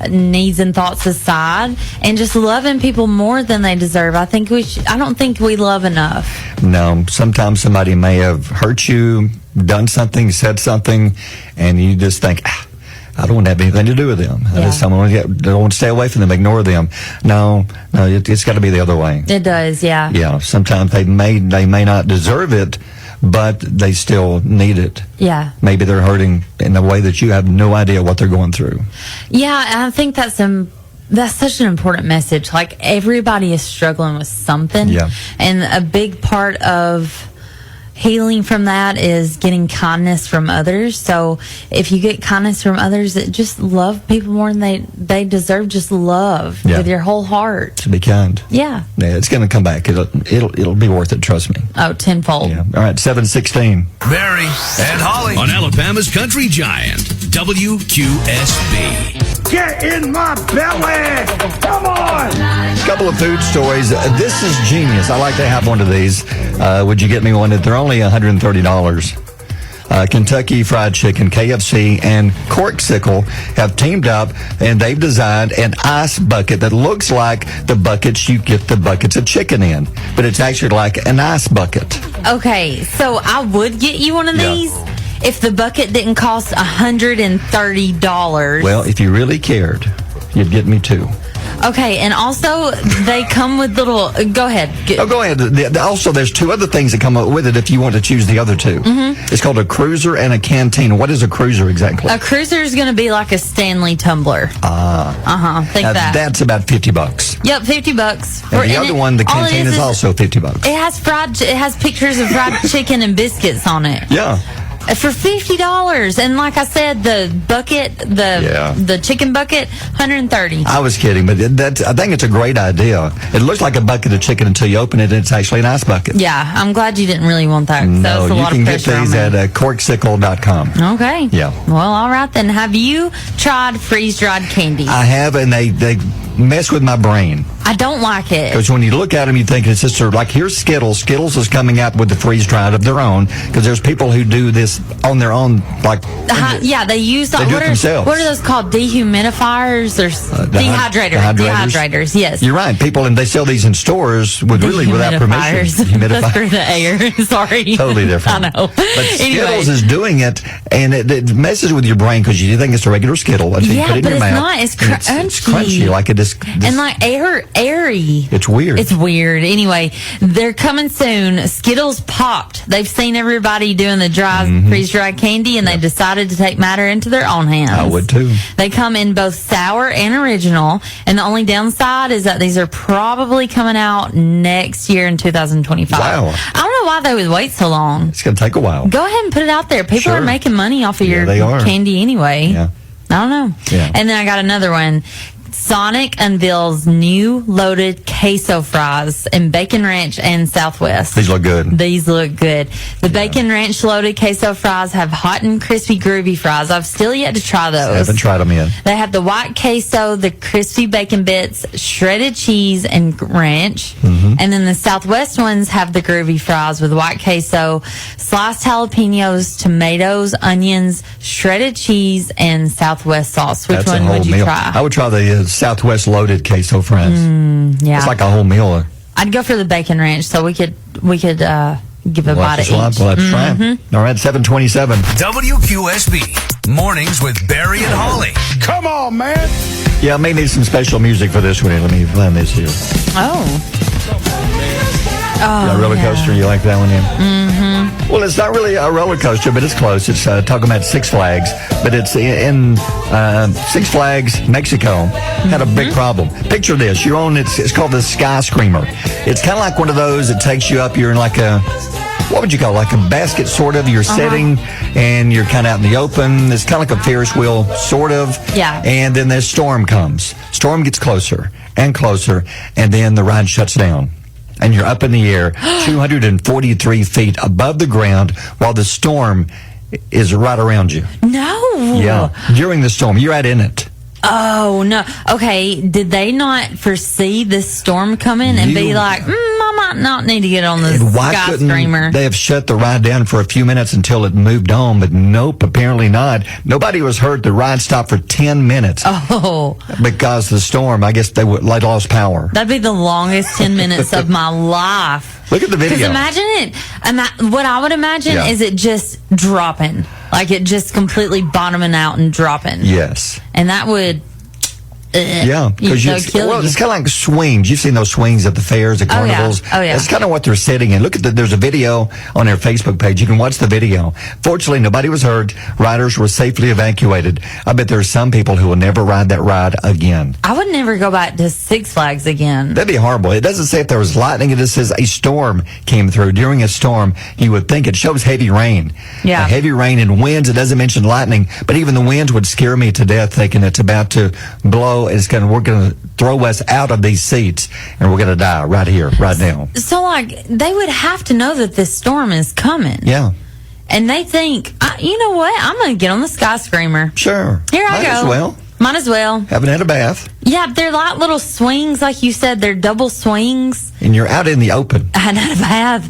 needs and thoughts aside and just loving people more than they deserve. I don't think we love enough. No, sometimes somebody may have hurt you, done something, said something, and you just think, I don't want to have anything to do with them. Yeah. I don't want to stay away from them, ignore them. No, it's got to be the other way. It does, yeah. Yeah, sometimes they may not deserve it, but they still need it. Yeah. Maybe they're hurting in a way that you have no idea what they're going through. Yeah, and I think that's such an important message. Like, everybody is struggling with something. Yeah. And a big part of healing from that is getting kindness from others. So if you get kindness from others, just love people more than they deserve. Just love with your whole heart. To be kind. Yeah. Yeah, it's going to come back. It'll be worth it, trust me. Oh, tenfold. Yeah. All right, 7:16. Barry and Holly on Alabama's Country Giant, WQSB. Get in my belly! Come on! Couple of food stories. This is genius. I like to have one of these. Would you get me one? They're only $130. Kentucky Fried Chicken, KFC, and Corksicle have teamed up, and they've designed an ice bucket that looks like the buckets you get the buckets of chicken in, but it's actually like an ice bucket. Okay, so I would get you one of these if the bucket didn't cost $130. Well, if you really cared, you'd get me two. Okay, and also they come with little. Go ahead. Go ahead. Also, there's two other things that come up with it if you want to choose the other two. It's called a cruiser and a canteen. What is a cruiser exactly? A cruiser is going to be like a Stanley tumbler. Think that. That's about $50. Yep, $50. And the other one, the canteen, is also $50. It has pictures of fried chicken and biscuits on it. Yeah. For $50, and like I said, the bucket, the chicken bucket, $130. I was kidding, but I think it's a great idea. It looks like a bucket of chicken until you open it, and it's actually an ice bucket. Yeah, I'm glad you didn't really want that. No, you can get these at corksicle.com. Okay. Yeah. Well, all right then. Have you tried freeze-dried candy? I have, and they mess with my brain. I don't like it. Because when you look at them, you think it's just sort of like, here's Skittles. Skittles is coming out with the freeze-dried of their own, because there's people who do this on their own, like... they use... They do it themselves. What are those called? Dehumidifiers or dehydrators? Dehydrators, yes. You're right. People, and they sell these in stores without permission. That's for the air. Sorry. Totally different. I know. But Skittles is doing it, and it messes with your brain because you think it's a regular Skittle until you put it in your mouth. Not. It's crunchy. It's crunchy, like it is... And like airy. It's weird. It's weird. Anyway, they're coming soon. Skittles popped. They've seen everybody doing the freeze-dried candy, and they decided to take matter into their own hands. I would too. They come in both sour and original, and the only downside is that these are probably coming out next year in 2025. Wow. I don't know why they would wait so long. It's going to take a while. Go ahead and put it out there. People are making money off of your candy anyway. Yeah. I don't know. Yeah. And then I got another one. Sonic unveils new loaded queso fries in Bacon Ranch and Southwest. These look good. The Bacon Ranch loaded queso fries have hot and crispy groovy fries. I've still yet to try those. I haven't tried them yet. They have the white queso, the crispy bacon bits, shredded cheese, and ranch. And then the Southwest ones have the groovy fries with white queso, sliced jalapenos, tomatoes, onions, shredded cheese, and Southwest sauce. Which one would you try? I would try the Southwest loaded queso fries. Yeah. It's like a whole meal. I'd go for the Bacon Ranch, so we could give a bite of each. We'll have to try 'em. All right, 7:27. WQSB Mornings with Barry and Holly. Come on, man. Yeah, I may need some special music for this one. Let me find this here. Roller coaster, you like that one, Well, it's not really a roller coaster, but it's close. It's talking about Six Flags, but it's in Six Flags, Mexico. Had a big problem. Picture this. You're on, it's called the Sky Screamer. It's kind of like one of those that takes you up. You're in like a, what would you call it? Like a basket, sort of. You're sitting, and you're kind of out in the open. It's kind of like a Ferris wheel, sort of. Yeah. And then this storm comes. Storm gets closer and closer, and then the ride shuts down. And you're up in the air, 243 feet above the ground, while the storm is right around you. No. Yeah. During the storm, you're right in it. Oh, no. Okay, did they not foresee this storm coming and be like, I might not need to get on this Sky Screamer? They have shut the ride down for a few minutes until it moved on, but nope, apparently not. Nobody was hurt. The ride stopped for 10 minutes. Oh. Because of the storm, I guess they lost power. That'd be the longest 10 minutes of my life. Look at the video. Because imagine it. What I would imagine is it just dropping. Like it just completely bottoming out and dropping. Yes. And that would... Yeah, because it's kind of like swings. You've seen those swings at the fairs, at carnivals. Oh, yeah. That's kind of what they're sitting in. Look at there's a video on their Facebook page. You can watch the video. Fortunately, nobody was hurt. Riders were safely evacuated. I bet there are some people who will never ride that ride again. I would never go back to Six Flags again. That'd be horrible. It doesn't say if there was lightning. It just says a storm came through. During a storm, you would think it shows heavy rain. Yeah. Heavy rain and winds. It doesn't mention lightning, but even the winds would scare me to death, thinking it's about to blow. We're going to throw us out of these seats, and we're going to die right here, right now. So, like, they would have to know that this storm is coming. Yeah. And they think, you know what? I'm going to get on the Sky Screamer. Sure. Here I go. Might as well. Haven't had a bath. Yeah, they're like little swings, like you said. They're double swings. And you're out in the open. I hadn't had a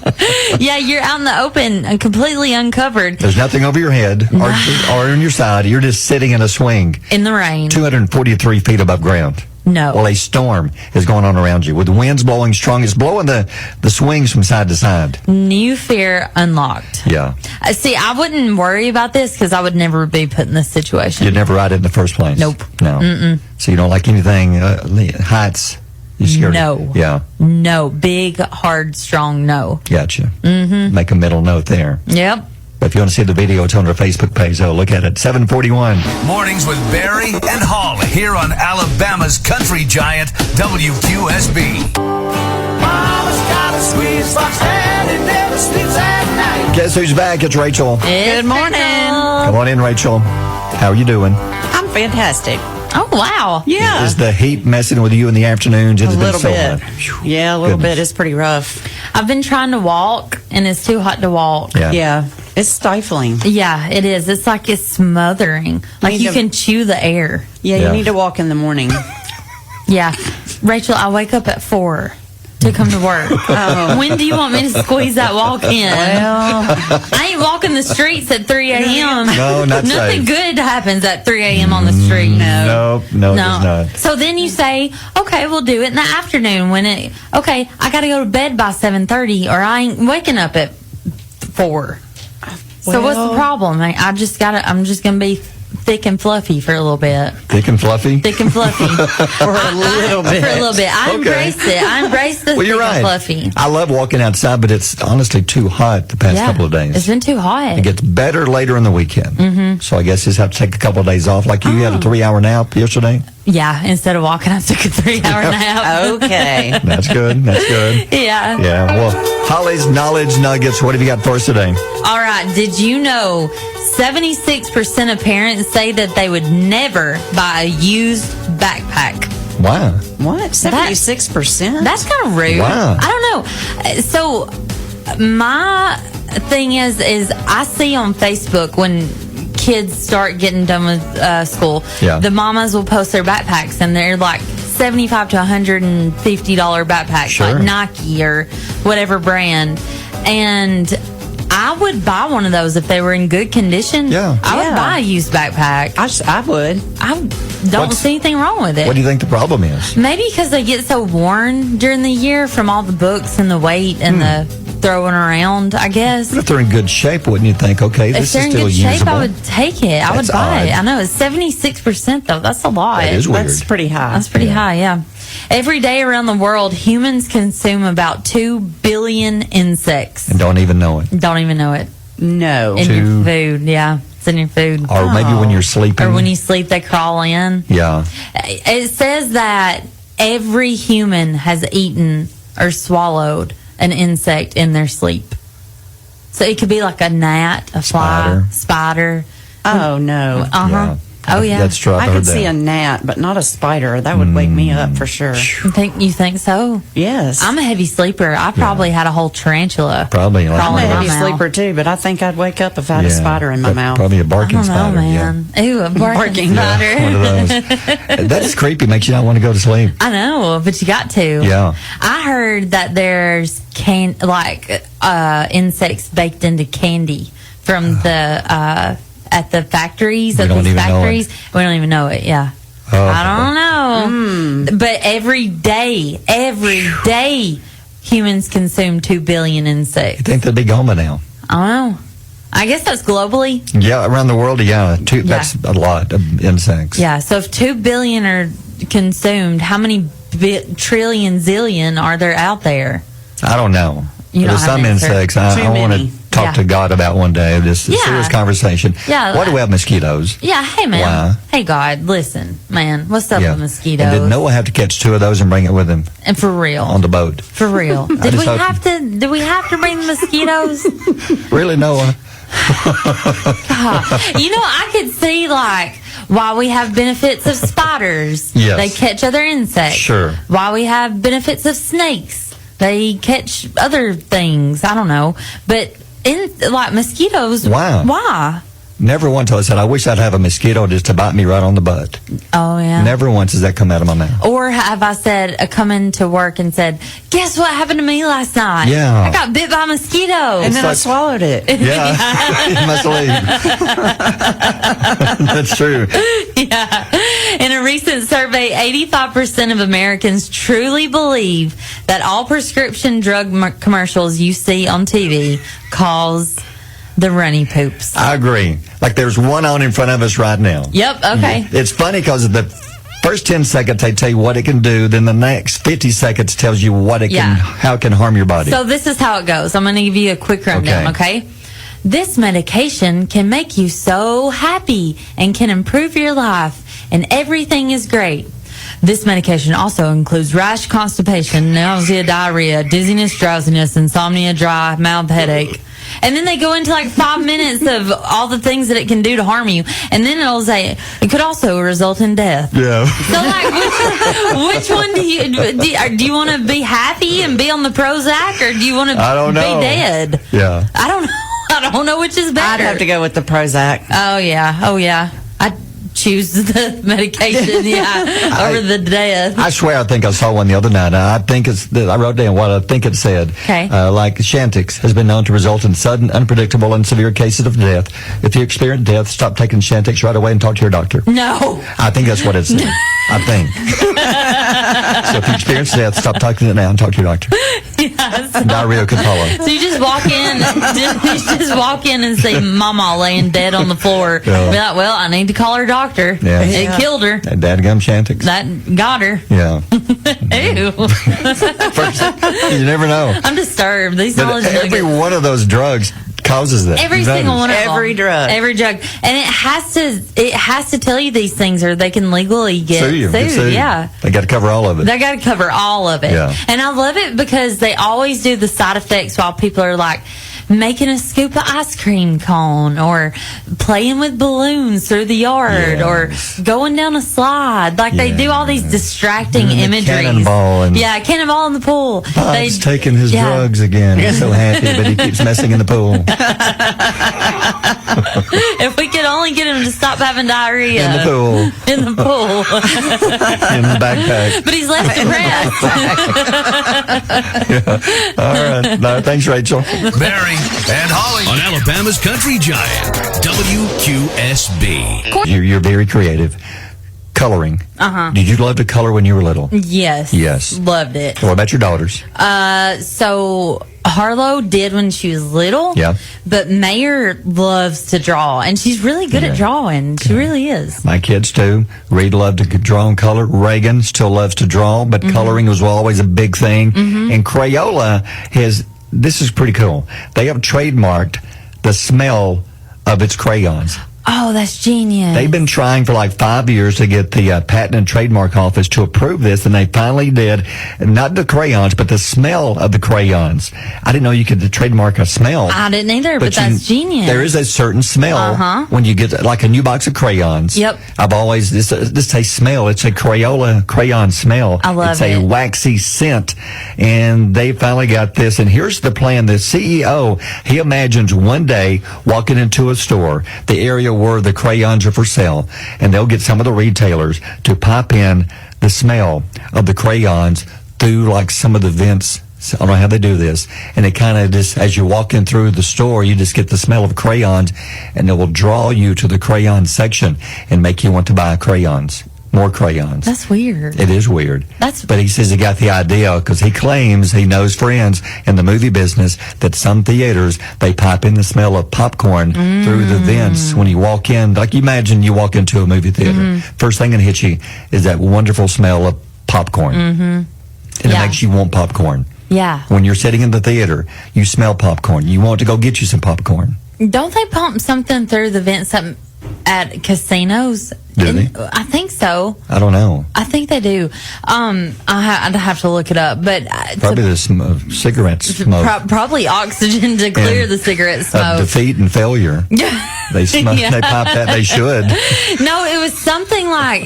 bath. Yeah, you're out in the open and completely uncovered. There's nothing over your head or on your side. You're just sitting in a swing. In the rain. 243 feet above ground. No. Well, a storm is going on around you with the winds blowing strong. It's blowing the swings from side to side. New fear unlocked. Yeah. See, I wouldn't worry about this because I would never be put in this situation. You'd never ride it in the first place? Nope. No. Mm-mm. So you don't like anything, heights? You're scared? No. Yeah. No. Big, hard, strong no. Gotcha. Mm-hmm. Make a middle note there. Yep. But if you want to see the video, it's on our Facebook page. So look at it. 741. Mornings with Barry and Holly here on Alabama's country giant, WQSB. Mama's got a sweet box and it never sleeps at night. Guess who's back? It's Rachel. Good morning. Come on in, Rachel. How are you doing? I'm fantastic. Oh, wow. Yeah. Is the heat messing with you in the afternoons? A little bit. Yeah, a little bit. It's pretty rough. I've been trying to walk, and it's too hot to walk. Yeah. It's stifling. Yeah, it is. It's like it's smothering. Like you can chew the air. Yeah, you need to walk in the morning. Yeah. Rachel, I wake up at 4 to come to work. When do you want me to squeeze that walk in? Well, I ain't walking the streets at 3 a.m. No, not Nothing safe. good happens at 3 a.m. on the street. No, it does not. So then you say, okay, we'll do it in the afternoon I got to go to bed by 7:30 or I ain't waking up at 4. So what's the problem? I'm just going to be thick and fluffy for a little bit. Thick and fluffy? Thick and fluffy. for a little bit. For a little bit. I embrace it. I embrace the Well, you're thick right. and fluffy. I love walking outside, but it's honestly too hot the past couple of days. It's been too hot. It gets better later in the weekend. Mm-hmm. So I guess you just have to take a couple of days off. Like you had a 3-hour nap yesterday? Yeah, instead of walking, I took a 3-hour nap. Okay. That's good. That's good. Yeah. Yeah. Well, Holly's Knowledge Nuggets, what have you got for us today? All right. Did you know 76% of parents say that they would never buy a used backpack? Wow. What? 76%? That's kind of rude. Wow. I don't know. So my thing is I see on Facebook when kids start getting done with school, the mamas will post their backpacks and they're like $75 to $150 backpacks, like Nike or whatever brand. And I would buy one of those if they were in good condition. Yeah. I would buy a used backpack. I would. I don't see anything wrong with it. What do you think the problem is? Maybe because they get so worn during the year from all the books and the weight and the throwing around, I guess. But if they're in good shape, wouldn't you think, okay, If this they're is in still good usable? shape, I would take it. I would That's buy odd. it. I know it's 76% though. That's a lot. That is weird. That's pretty high. That's pretty high. Yeah. Every day around the world, humans consume about 2 billion insects. And don't even know it. Don't even know it. No. In your food, yeah. It's in your food. Or maybe when you're sleeping. Or when you sleep, they crawl in. Yeah. It says that every human has eaten or swallowed an insect in their sleep. So it could be like a gnat, a fly, spider. Oh, no. Uh-huh. Yeah. Oh, yeah. That's true. I could see a gnat, but not a spider. That would wake me up for sure. You think so? Yes. I'm a heavy sleeper. I probably had a whole tarantula. Probably. Like I'm a crawling in my heavy mouth. sleeper too, but I think I'd wake up if I had a spider in my mouth. Probably a I barking don't know, spider. man. Ooh, a barking spider. Yeah, one of those. That is creepy. Makes you not want to go to sleep. I know, but you got to. Yeah. I heard that there's insects baked into candy from the at the factories of these factories. We don't even know it. Yeah. Oh, I don't know. But every day, humans consume 2 billion insects. You think they'd be gone by now? I don't know. I guess that's globally. Yeah, around the world, that's a lot of insects. Yeah, so if 2 billion are consumed, how many trillion zillion are there out there? I don't know. You There's don't have some an answer. insects I want to talk to God about one day. This is a serious conversation. Yeah. Why do we have mosquitoes? Yeah, hey, man. Why? Hey, God, listen, man. What's up with mosquitoes? And did Noah have to catch 2 of those and bring it with him? And for real. On the boat. For real. Did we have to bring the mosquitoes? Really, Noah? I could see, why we have benefits of spiders. Yes. They catch other insects. Sure. Why we have benefits of snakes. They catch other things. I don't know. But, mosquitoes. Wow. Why? Never once have I said, I wish I'd have a mosquito just to bite me right on the butt. Oh, yeah. Never once has that come out of my mouth. Or have I said, come into work and said, guess what happened to me last night? Yeah. I got bit by a mosquito. And then I swallowed it. Yeah. You must leave. That's true. Yeah. In a recent survey, 85% of Americans truly believe that all prescription drug commercials you see on TV cause the runny poops. I agree. Like there's one on in front of us right now. Yep, okay. It's funny because the first 10 seconds they tell you what it can do, then the next 50 seconds tells you what it can, how it can harm your body. So this is how it goes. I'm going to give you a quick rundown, okay? This medication can make you so happy and can improve your life, and everything is great. This medication also includes rash, constipation, nausea, diarrhea, dizziness, drowsiness, insomnia, dry mouth, headache. And then they go into like 5 minutes of all the things that it can do to harm you. And then it'll say, it could also result in death. Yeah. So like, which one do you want to be happy and be on the Prozac, or do you want to be dead? Yeah. I don't know. I don't know which is better. I'd have to go with the Prozac. Oh, yeah. I'd choose the medication, over the death. I swear I think I saw one the other night. I think I wrote down what I think it said. Okay. Like Chantix has been known to result in sudden, unpredictable, and severe cases of death. If you experience death, stop taking Chantix right away and talk to your doctor. No. I think that's what it said. I think. So if you experience death, stop taking it now and talk to your doctor. Yes. Diarrhea could follow. So you just walk in, and see Mama laying dead on the floor. Yeah. Be like, well, I need to call her doctor. Yeah. It killed her. That dadgum Chantix. That got her. Yeah. Ew. You never know. I'm disturbed. These But knowledge every nuggets. one of those drugs causes that. Every single one of them. Every drug. Every drug. And it has to tell you these things, or they can legally get Sue you. sued. Yeah. They got to cover all of it. They got to cover all of it. Yeah. And I love it because they always do the side effects while people are like making a scoop of ice cream cone, or playing with balloons through the yard, or going down a slide. Like they do all these distracting imagery. Cannonball and cannonball in the pool. Bob's taking his drugs again. He's so happy, but he keeps messing in the pool. If we could only get him to stop having diarrhea. In the pool. In the pool. In the backpack. But he's left depressed. All right. No, thanks, Rachel. Barry and Holly on Alabama's Country Giant, WQSB. You're very creative. Coloring. Did you love to color when you were little? Yes. Yes. Loved it. What about your daughters? So Harlow did when she was little. Yeah. But Mayor loves to draw, and she's really good at drawing. She really is. My kids too. Reed loved to draw and color. Reagan still loves to draw, but coloring was always a big thing. And Crayola this is pretty cool. They have trademarked the smell of its crayons. Oh, that's genius. They've been trying for like 5 years to get the Patent and Trademark Office to approve this, and they finally did. Not the crayons, but the smell of the crayons. I didn't know you could trademark a smell. I didn't either, but that's genius. There is a certain smell when you get like a new box of crayons. Yep. I've always, this a smell. It's a Crayola crayon smell. I love it. It's a waxy scent. And they finally got this. And here's the plan. The CEO, he imagines one day walking into a store, the area where the crayons are for sale, and they'll get some of the retailers to pipe in the smell of the crayons through like some of the vents. I don't know how they do this. And it kind of just, as you're walking through the store, you just get the smell of crayons, and it will draw you to the crayon section and make you want to buy crayons. More crayons. That's weird. It is weird. But he says he got the idea because he claims he knows friends in the movie business that some theaters, they pipe in the smell of popcorn through the vents when you walk in. Like you imagine you walk into a movie theater. First thing that hits you is that wonderful smell of popcorn. And it makes you want popcorn. Yeah. When you're sitting in the theater, you smell popcorn. You want to go get you some popcorn. Don't they pump something through the vents at casinos Do they? I think so. I don't know. I think they do. I'd have to look it up, but Probably the cigarette smoke. Probably oxygen to clear the cigarette smoke. Defeat and failure. They smoke. Yeah. They pop that. They should. No, it was something like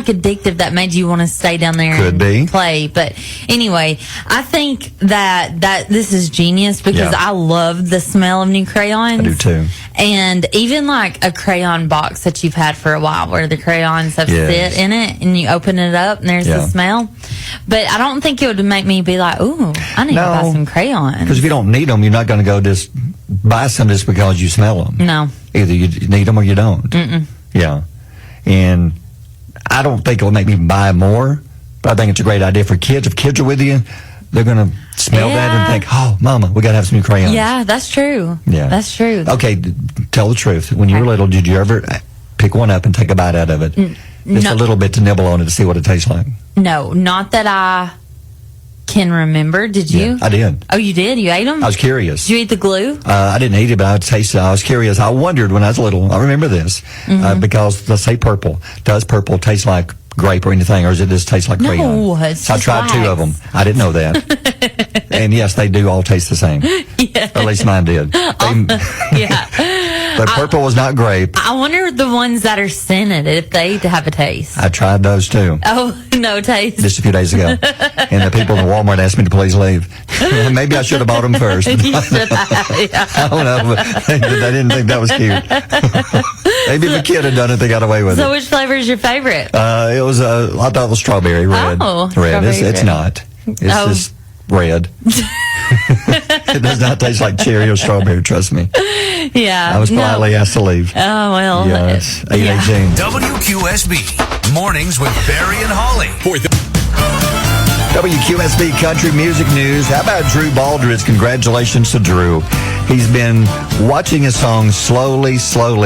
addictive that made you want to stay down there and play. But anyway, I think that this is genius because I love the smell of new crayons. I do too. And even like a crayon box that you've had for a while where the crayons have sit in it and you open it up and there's the smell. But I don't think it would make me be like, ooh, I need to buy some crayons. Because if you don't need them, you're not going to go just buy some just because you smell them. No. Either you need them or you don't. Mm-mm. Yeah. And I don't think it will make me buy more, but I think it's a great idea for kids. If kids are with you, they're going to smell that and think, oh, Mama, we got to have some new crayons. Yeah, that's true. Yeah. That's true. Okay, tell the truth. When you were little, did you ever pick one up and take a bite out of it? Just a little bit to nibble on it to see what it tastes like? No, not that I can remember. Did you? Yeah, I did. Oh, you did? You ate them? I was curious. Did you eat the glue? I didn't eat it, but I tasted it. I was curious. I wondered when I was little. I remember this because, let's say purple. Does purple taste like grape or anything, or does it just taste like crayon? No, it's so I tried wax. 2 of them. I didn't know that. And yes, they do all taste the same. Yeah. Or at least mine did. But purple was not grape. I wonder the ones that are scented, if they have a taste. I tried those too. Oh, no taste. Just a few days ago. And the people in Walmart asked me to please leave. Maybe I should have bought them first. You should have, I don't know. But they didn't think that was cute. Maybe if a kid had done it, they got away with it. So which flavor is your favorite? It was, I thought it was strawberry, red. Oh, red. It's not. It's just red. It does not taste like cherry or strawberry, trust me. Yeah. I was politely asked to leave. Oh, well. Yes, 8:18. WQSB Mornings with Barry and Holly. WQSB Country Music News. How about Drew Baldridge? Congratulations to Drew. He's been watching his song slowly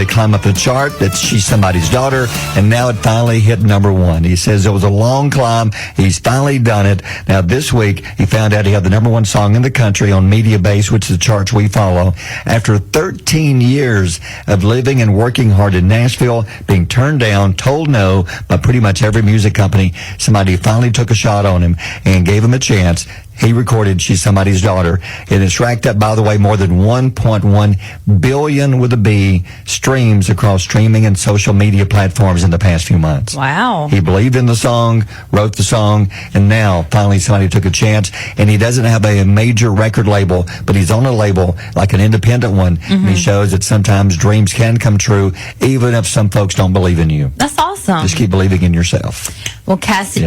climb up the chart. That She's Somebody's Daughter, and now it finally hit #1. He says it was a long climb. He's finally done it. Now this week, he found out he had the #1 song in the country on Media Base, which is the charts we follow. After 13 years of living and working hard in Nashville, being turned down, told no by pretty much every music company, somebody finally took a shot on him and gave him a chance. He recorded She's Somebody's Daughter. It has racked up, by the way, more than 1.1 billion with a B streams across streaming and social media platforms in the past few months. Wow. He believed in the song, wrote the song, and now finally somebody took a chance. And he doesn't have a major record label, but he's on a label like an independent one. And he shows that sometimes dreams can come true, even if some folks don't believe in you. That's awesome. Just keep believing in yourself. Well, Cassie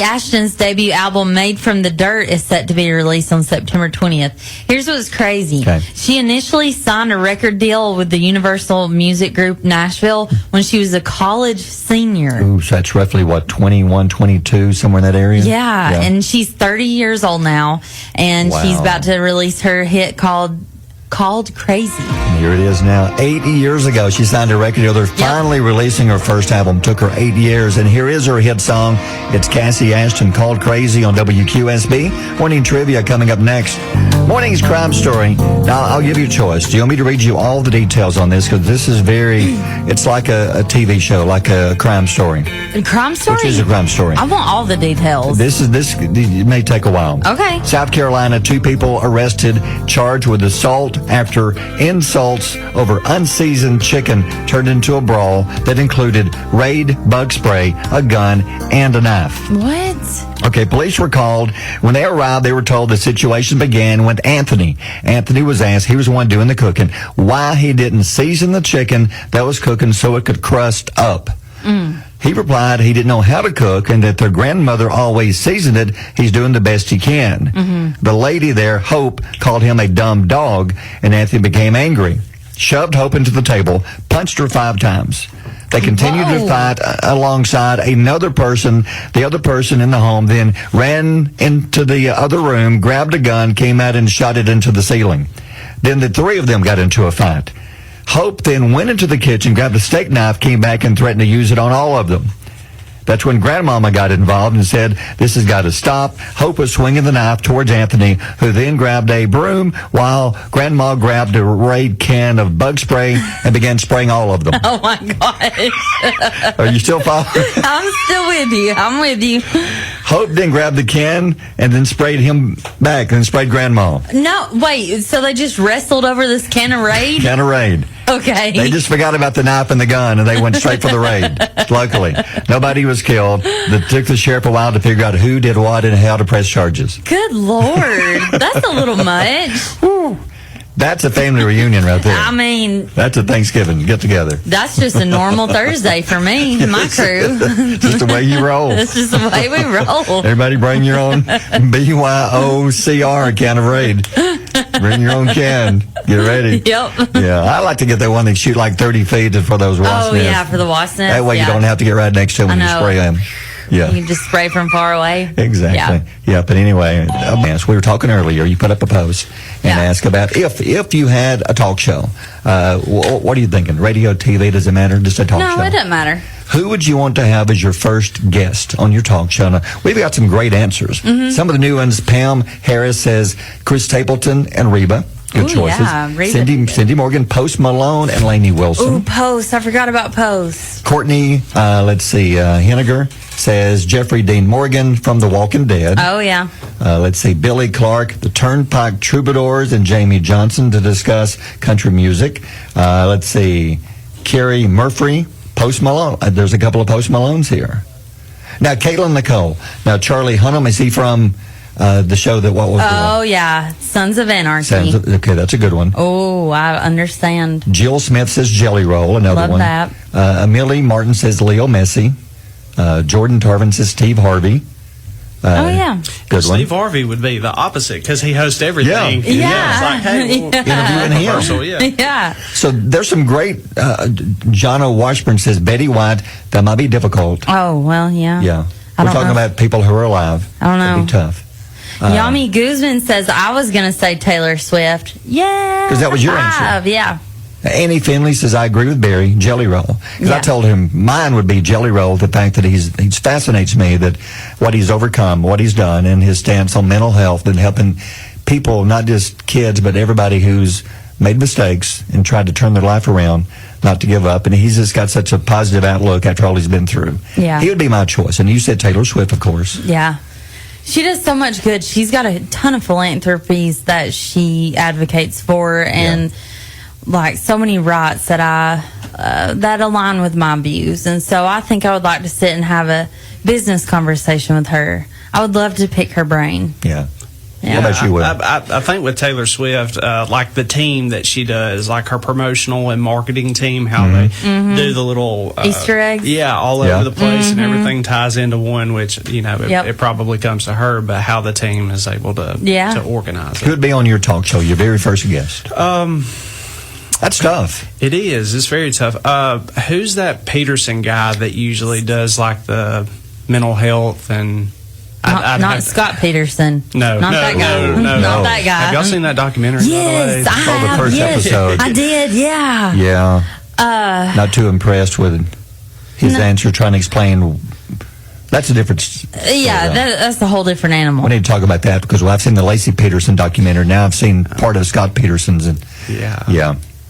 Ashton's debut album, Made from the Dirt, is set to be released on September 20th. Here's what's crazy. Okay. She initially signed a record deal with the Universal Music Group Nashville when she was a college senior. Ooh, so that's roughly, 21, 22, somewhere in that area? Yeah, and she's 30 years old now, and she's about to release her hit called Crazy. And here it is now. 8 years ago, she signed a record deal. They're finally releasing her first album. Took her 8 years. And here is her hit song. It's Cassie Ashton, Called Crazy, on WQSB. Morning trivia coming up next. Morning's crime story. Now, I'll give you a choice. Do you want me to read you all the details on this? Because this is it's like a TV show, like a crime story. A crime story? Which is a crime story. I want all the details. It may take a while. Okay. South Carolina, 2 people arrested, charged with assault after insults over unseasoned chicken turned into a brawl that included Raid, bug spray, a gun, and a knife. What? Okay, police were called. When they arrived, they were told the situation began with Anthony. Anthony was asked, he was the one doing the cooking, why he didn't season the chicken that was cooking so it could crust up. He replied he didn't know how to cook and that their grandmother always seasoned it. He's doing the best he can. The lady there, Hope, called him a dumb dog, and Anthony became angry. Shoved Hope into the table, punched her 5 times. They continued to fight alongside another person. The other person in the home then ran into the other room, grabbed a gun, came out and shot it into the ceiling. Then the 3 of them got into a fight. Hope then went into the kitchen, grabbed a steak knife, came back and threatened to use it on all of them. That's when Grandmama got involved and said, this has got to stop. Hope was swinging the knife towards Anthony, who then grabbed a broom while Grandma grabbed a Raid can of bug spray and began spraying all of them. Oh, my gosh. Are you still following? I'm still with you. I'm with you. Hope then grabbed the can and then sprayed him back and sprayed Grandma. No, wait. So they just wrestled over this can of Raid? Can of Raid. Okay. They just forgot about the knife and the gun, and they went straight for the raid. Luckily, nobody was killed. It took the sheriff a while to figure out who did what and how to press charges. Good Lord. That's a little much. Whew. That's a family reunion right there. I mean, that's a Thanksgiving get-together. That's just a normal Thursday for me and my crew. Just the way you roll. That's just the way we roll. Everybody bring your own BYOCR can of Raid. Bring your own can. Get ready. Yep. Yeah, I like to get the one that shoot like 30 feet for those wasp nests. Yeah, for the wasp nests. That way you don't have to get right next to them when you spray them. Yeah. You can just spray from far away. Exactly. Yeah, but anyway, we were talking earlier. You put up a post and asked about if you had a talk show. What are you thinking? Radio, TV, does it matter? Just a talk show? No, it doesn't matter. Who would you want to have as your first guest on your talk show? Now, we've got some great answers. Mm-hmm. Some of the new ones, Pam Harris says Chris Stapleton and Reba. Good choices. Yeah, Cindy Morgan, Post Malone, and Lainey Wilson. Ooh, Post. I forgot about Post. Courtney, Henniger says Jeffrey Dean Morgan from The Walking Dead. Oh, yeah. Billy Clark, the Turnpike Troubadours, and Jamie Johnson to discuss country music. Carrie Murphy, Post Malone. There's a couple of Post Malones here. Now, Caitlin Nicole. Now, Charlie Hunnam, is he from the show that what was the one? Oh, yeah. Sons of Anarchy. Okay, that's a good one. Oh, I understand. Jill Smith says Jelly Roll, another Love one. That. Amelie Martin says Leo Messi. Jordan Tarvin says Steve Harvey. Oh, yeah. Good Steve one. Harvey would be the opposite because he hosts everything. Yeah. It's like, hey, we'll interviewing him. Yeah. So there's some great. Jono Washburn says Betty White. That might be difficult. Oh, well, yeah. Yeah. We're talking about people who are alive. I don't know. That'd be tough. Yami Guzman says, I was going to say Taylor Swift. Yeah. Because that was your answer. Yeah. Annie Finley says, I agree with Barry, Jelly Roll. Because I told him mine would be Jelly Roll, the fact that he fascinates me, that what he's overcome, what he's done, and his stance on mental health and helping people, not just kids, but everybody who's made mistakes and tried to turn their life around, not to give up. And he's just got such a positive outlook after all he's been through. Yeah. He would be my choice. And you said Taylor Swift, of course. Yeah. She does so much good. She's got a ton of philanthropies that she advocates for, and like so many rights that that align with my views. And so I think I would like to sit and have a business conversation with her. I would love to pick her brain. Yeah. What about you, Will? I think with Taylor Swift, like the team that she does, like her promotional and marketing team, how they do the little Easter eggs. Yeah, all over the place, and everything ties into one, which, it probably comes to her, but how the team is able to organize it. Who would be on your talk show, your very first guest? That's tough. It is. It's very tough. Who's that Peterson guy that usually does like the mental health and... Not Scott Peterson. No, not that guy. No. Not that guy. Have y'all seen that documentary? Yes, I have. The first episode. I did. Yeah. Yeah. Not too impressed with his answer, trying to explain. That's a different. Yeah, that's a whole different animal. We need to talk about that because I've seen the Lacey Peterson documentary. Now I've seen part of Scott Peterson's, and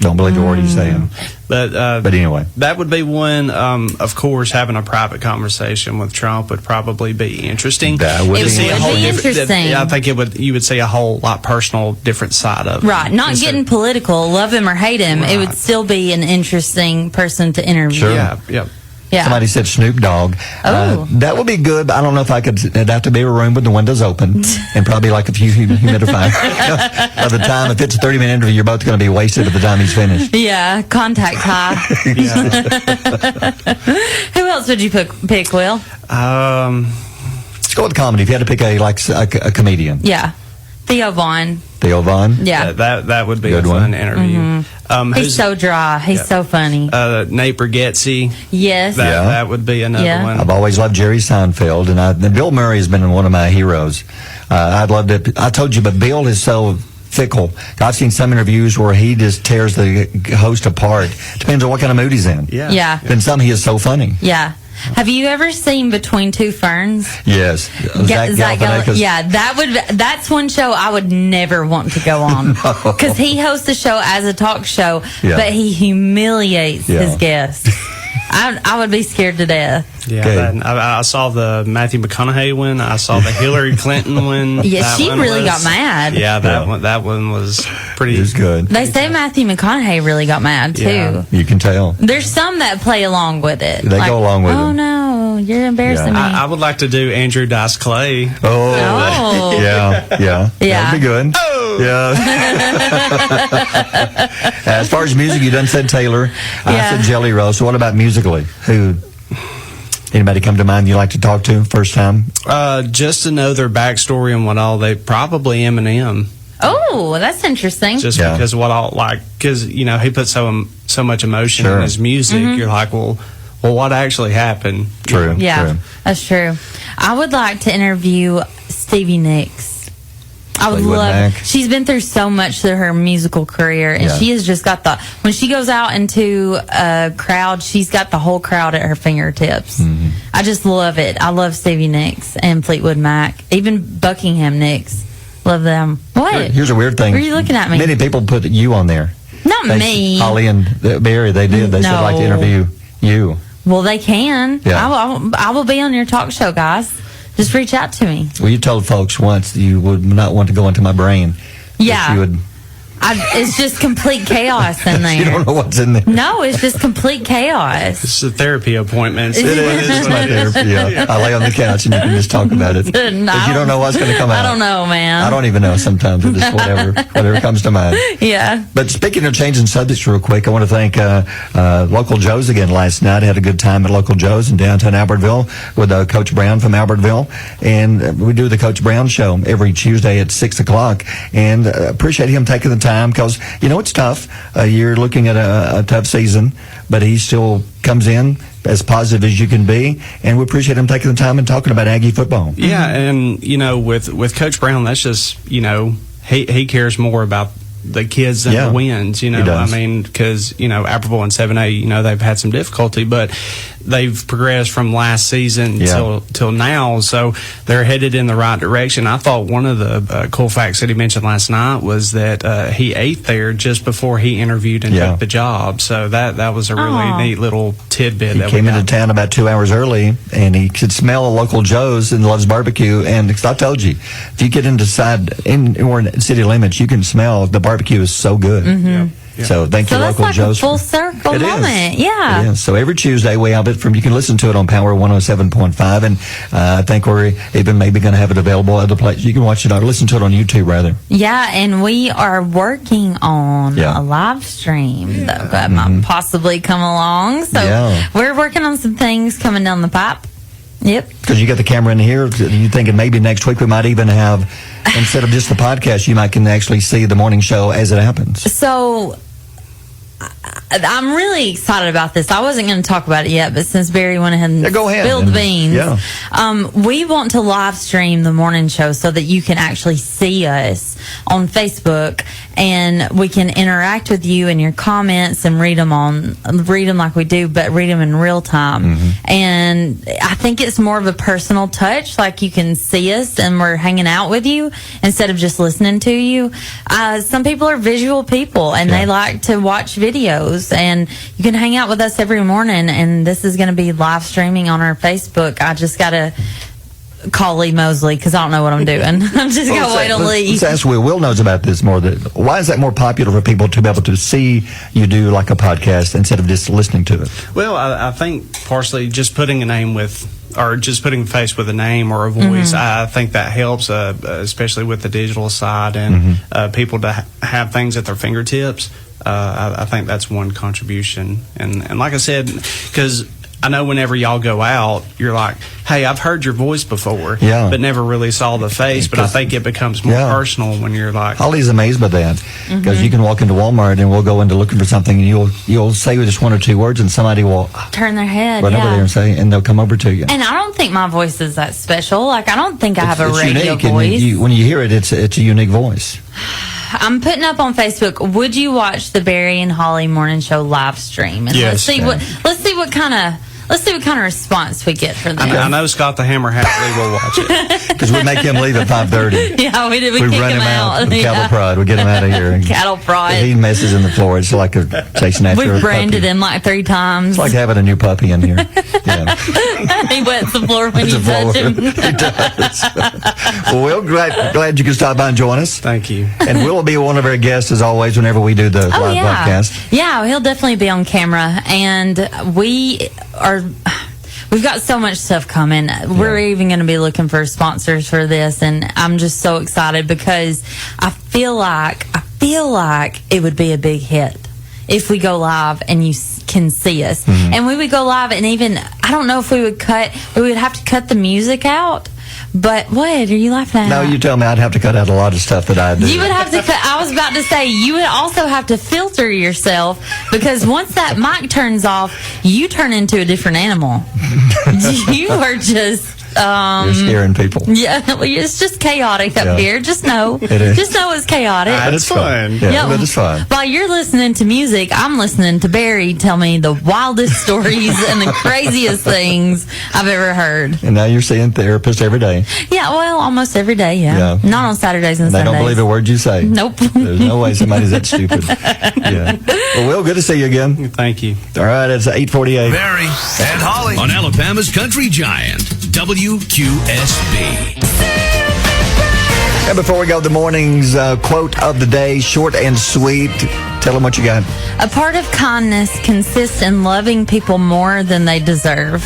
don't believe the word he's saying. But anyway, that would be one. Of course, having a private conversation with Trump would probably be interesting. That would be interesting. I think you would see a whole lot personal, different side of right. Not getting political, love him or hate him. Right. It would still be an interesting person to interview. Sure. Yeah. Somebody said Snoop Dogg. Oh. That would be good, but I don't know if I could. It'd have to be a room with the windows open and probably like a few humidifiers. By the time, if it's a 30-minute interview, you're both going to be wasted by the time he's finished. Yeah, contact high. Who else would you pick, Will? Let's go with comedy. If you had to pick a comedian. Yeah. Theo Vaughn. Yeah. That would be a fun interview. Mm-hmm. He's so dry. He's so funny. Nate Bargatze. Yes. That would be another one. I've always loved Jerry Seinfeld, and Bill Murray has been one of my heroes. I'd love to. I told you, but Bill is so fickle. I've seen some interviews where he just tears the host apart. Depends on what kind of mood he's in. Yeah. Then some he is so funny. Yeah. Have you ever seen Between Two Ferns? Yes. Zach Galifianakis. Yeah, that's one show I would never want to go on. Because he hosts the show as a talk show, but he humiliates his guests. I would be scared to death. Yeah, I saw the Matthew McConaughey one. I saw the Hillary Clinton one. Yeah, she really got mad. Yeah, that one was pretty. It was good. They say Matthew McConaughey really got mad too. Yeah, you can tell. There's some that play along with it. They go along with it. Oh no, you're embarrassing me. I would like to do Andrew Dice Clay. Oh. Yeah. That would be good. Oh. Yeah. As far as music, you done said Taylor. I said Jelly Roll. So what about musically? Anybody come to mind you like to talk to first time? Just to know their backstory and what all they probably Eminem. Oh, that's interesting. Just because because he put so much emotion in his music. You're like, well, what actually happened? True. Yeah, true. That's true. I would like to interview Stevie Nicks. I would love. She's been through so much through her musical career, and she has just got when she goes out into a crowd, she's got the whole crowd at her fingertips. Mm-hmm. I just love it. I love Stevie Nicks and Fleetwood Mac, even Buckingham Nicks. Love them. What? Here's a weird thing. Were you looking at me? Many people put you on there. Not me. Holly and Barry, they did. They said I'd like to interview you. Well, they can. Yeah. I will be on your talk show, guys. Just reach out to me. Well, you told folks once that you would not want to go into my brain. Yeah. You would. It's just complete chaos in there. You don't know what's in there. No, it's just complete chaos. It's a therapy appointment. It is. It's my therapy. Yeah. I lay on the couch and you can just talk about it. But you don't know what's going to come out. I don't know, man. I don't even know sometimes. It's just whatever comes to mind. Yeah. But speaking of changing subjects real quick, I want to thank Local Joe's again last night. I had a good time at Local Joe's in downtown Albertville with Coach Brown from Albertville. And we do the Coach Brown Show every Tuesday at 6 o'clock. And appreciate him taking the time because, it's tough. You're looking at a tough season, but he still comes in as positive as you can be, and we appreciate him taking the time and talking about Aggie football. Yeah, and with Coach Brown, that's just he cares more about the kids than the wins. I mean, because Albertville and 7A, they've had some difficulty, but they've progressed from last season till now, so they're headed in the right direction. I thought one of the cool facts that he mentioned last night was that he ate there just before he interviewed and took the job. So that was a really neat little tidbit. He came into town about 2 hours early, and he could smell a Local Joe's and loves barbecue. And I told you, if you get inside or in city limits, you can smell the barbecue is so good. Mm-hmm. Yeah. So thank you, Local Joe's. So that's like a full circle moment. Yeah. It is. So every Tuesday we have it you can listen to it on Power 107.5, and I think we're even maybe going to have it available other places. You can watch it or listen to it on YouTube rather. Yeah, and we are working on a live stream that might possibly come along. So we're working on some things coming down the pipe. Yep. Because you got the camera in here. You thinking maybe next week we might even have, instead of just the podcast, you can actually see the morning show as it happens. So I'm really excited about this. I wasn't going to talk about it yet, but since Barry went ahead and spilled the beans, we want to live stream the morning show so that you can actually see us on Facebook, and we can interact with you and your comments and read them like we do, but read them in real time. Mm-hmm. And I think it's more of a personal touch, like you can see us and we're hanging out with you instead of just listening to you. Some people are visual people and they like to watch videos, and you can hang out with us every morning, and this is going to be live streaming on our Facebook. I just got to call Lee Mosley because I don't know what I'm doing. I'm just going to wait on Lee. Let's ask Will. Will knows about this more. Why is that more popular for people to be able to see you do like a podcast instead of just listening to it? Well, I think partially just putting a name or just putting a face with a name or a voice, I think that helps, especially with the digital side and people to have things at their fingertips. I think that's one contribution. And like I said, because I know whenever y'all go out, you're like, hey, I've heard your voice before, but never really saw the face. But I think it becomes more personal when you're like... Holly's amazed by that, because you can walk into Walmart and we'll go into looking for something, and you'll say just one or two words, and somebody will... turn their head, run over there and say, and they'll come over to you. And I don't think my voice is that special. Like, I don't think I have a radio unique, voice. And when you hear it, it's a unique voice. I'm putting up on Facebook, would you watch the Barry and Holly Morning Show live stream? And let's see what kind of Let's see what kind of response we get for this. I know Scott the Hammer happily will watch it. Because we make him leave at 5:30. Yeah, we kick run him out with cattle prod. We get him out of here. Cattle prod. He messes in the floor. It's like a chasing after a puppy. We've branded him like 3 times. It's like having a new puppy in here. Yeah. He wets the floor when you touch him. He does. Well, Will, glad you could stop by and join us. Thank you. And Will be one of our guests, as always, whenever we do the live broadcast. Yeah, he'll definitely be on camera. And we've got so much stuff coming. We're even going to be looking for sponsors for this, and I'm just so excited because I feel like it would be a big hit if we go live and you can see us. Mm-hmm. And we would go live, and even I don't know if we would have to cut the music out. But what are you laughing at? No, you tell me I'd have to cut out a lot of stuff that I do. You would have to cut. I was about to say you would also have to filter yourself, because once that mic turns off, you turn into a different animal. You are just. You're scaring people. Yeah, it's just chaotic up here. Just know. It is. Just know it's chaotic. It's fun. Yeah, but it's fun. While you're listening to music, I'm listening to Barry tell me the wildest stories and the craziest things I've ever heard. And now you're seeing therapists every day. Yeah, well, almost every day, yeah. Not on Saturdays and Sundays. They don't believe a word you say. Nope. There's no way somebody's that stupid. Yeah. Well, Will, good to see you again. Thank you. All right, it's 8:48. Barry and Holly on Alabama's Country Giant, WQSB. And before we go, the morning's quote of the day, short and sweet. Tell them what you got. A part of kindness consists in loving people more than they deserve.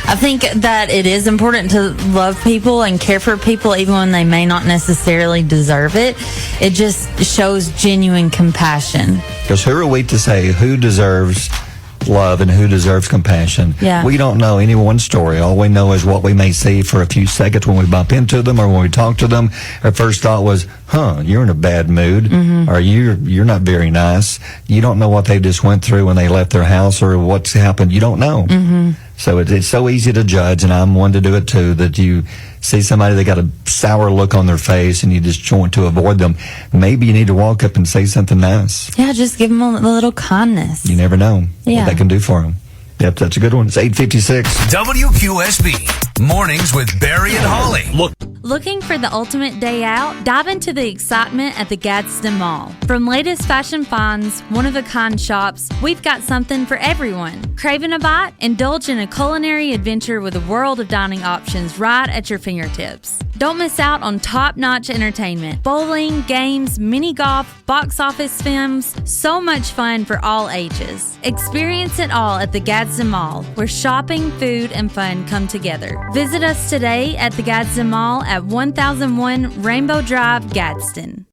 I think that it is important to love people and care for people even when they may not necessarily deserve it. It just shows genuine compassion. Because who are we to say who deserves love and who deserves compassion? Yeah. We don't know anyone's story. All we know is what we may see for a few seconds when we bump into them or when we talk to them. Our first thought was, you're in a bad mood, or you're not very nice. You don't know what they just went through when they left their house or what's happened. You don't know. So it's so easy to judge, and I'm one to do it too, that you see somebody that got a sour look on their face and you just want to avoid them. Maybe you need to walk up and say something nice. Yeah, just give them a little kindness. You never know what they can do for them. Yep, that's a good one. It's 8:56. WQSB Mornings with Barry and Holly. Looking for the ultimate day out? Dive into the excitement at the Gadsden Mall. From latest fashion finds, one-of-a-kind shops, we've got something for everyone. Craving a bite? Indulge in a culinary adventure with a world of dining options right at your fingertips. Don't miss out on top-notch entertainment. Bowling, games, mini golf, box office films, so much fun for all ages. Experience it all at the Gadsden Mall, where shopping, food, and fun come together. Visit us today at the Gadsden Mall at 1001 Rainbow Drive, Gadsden.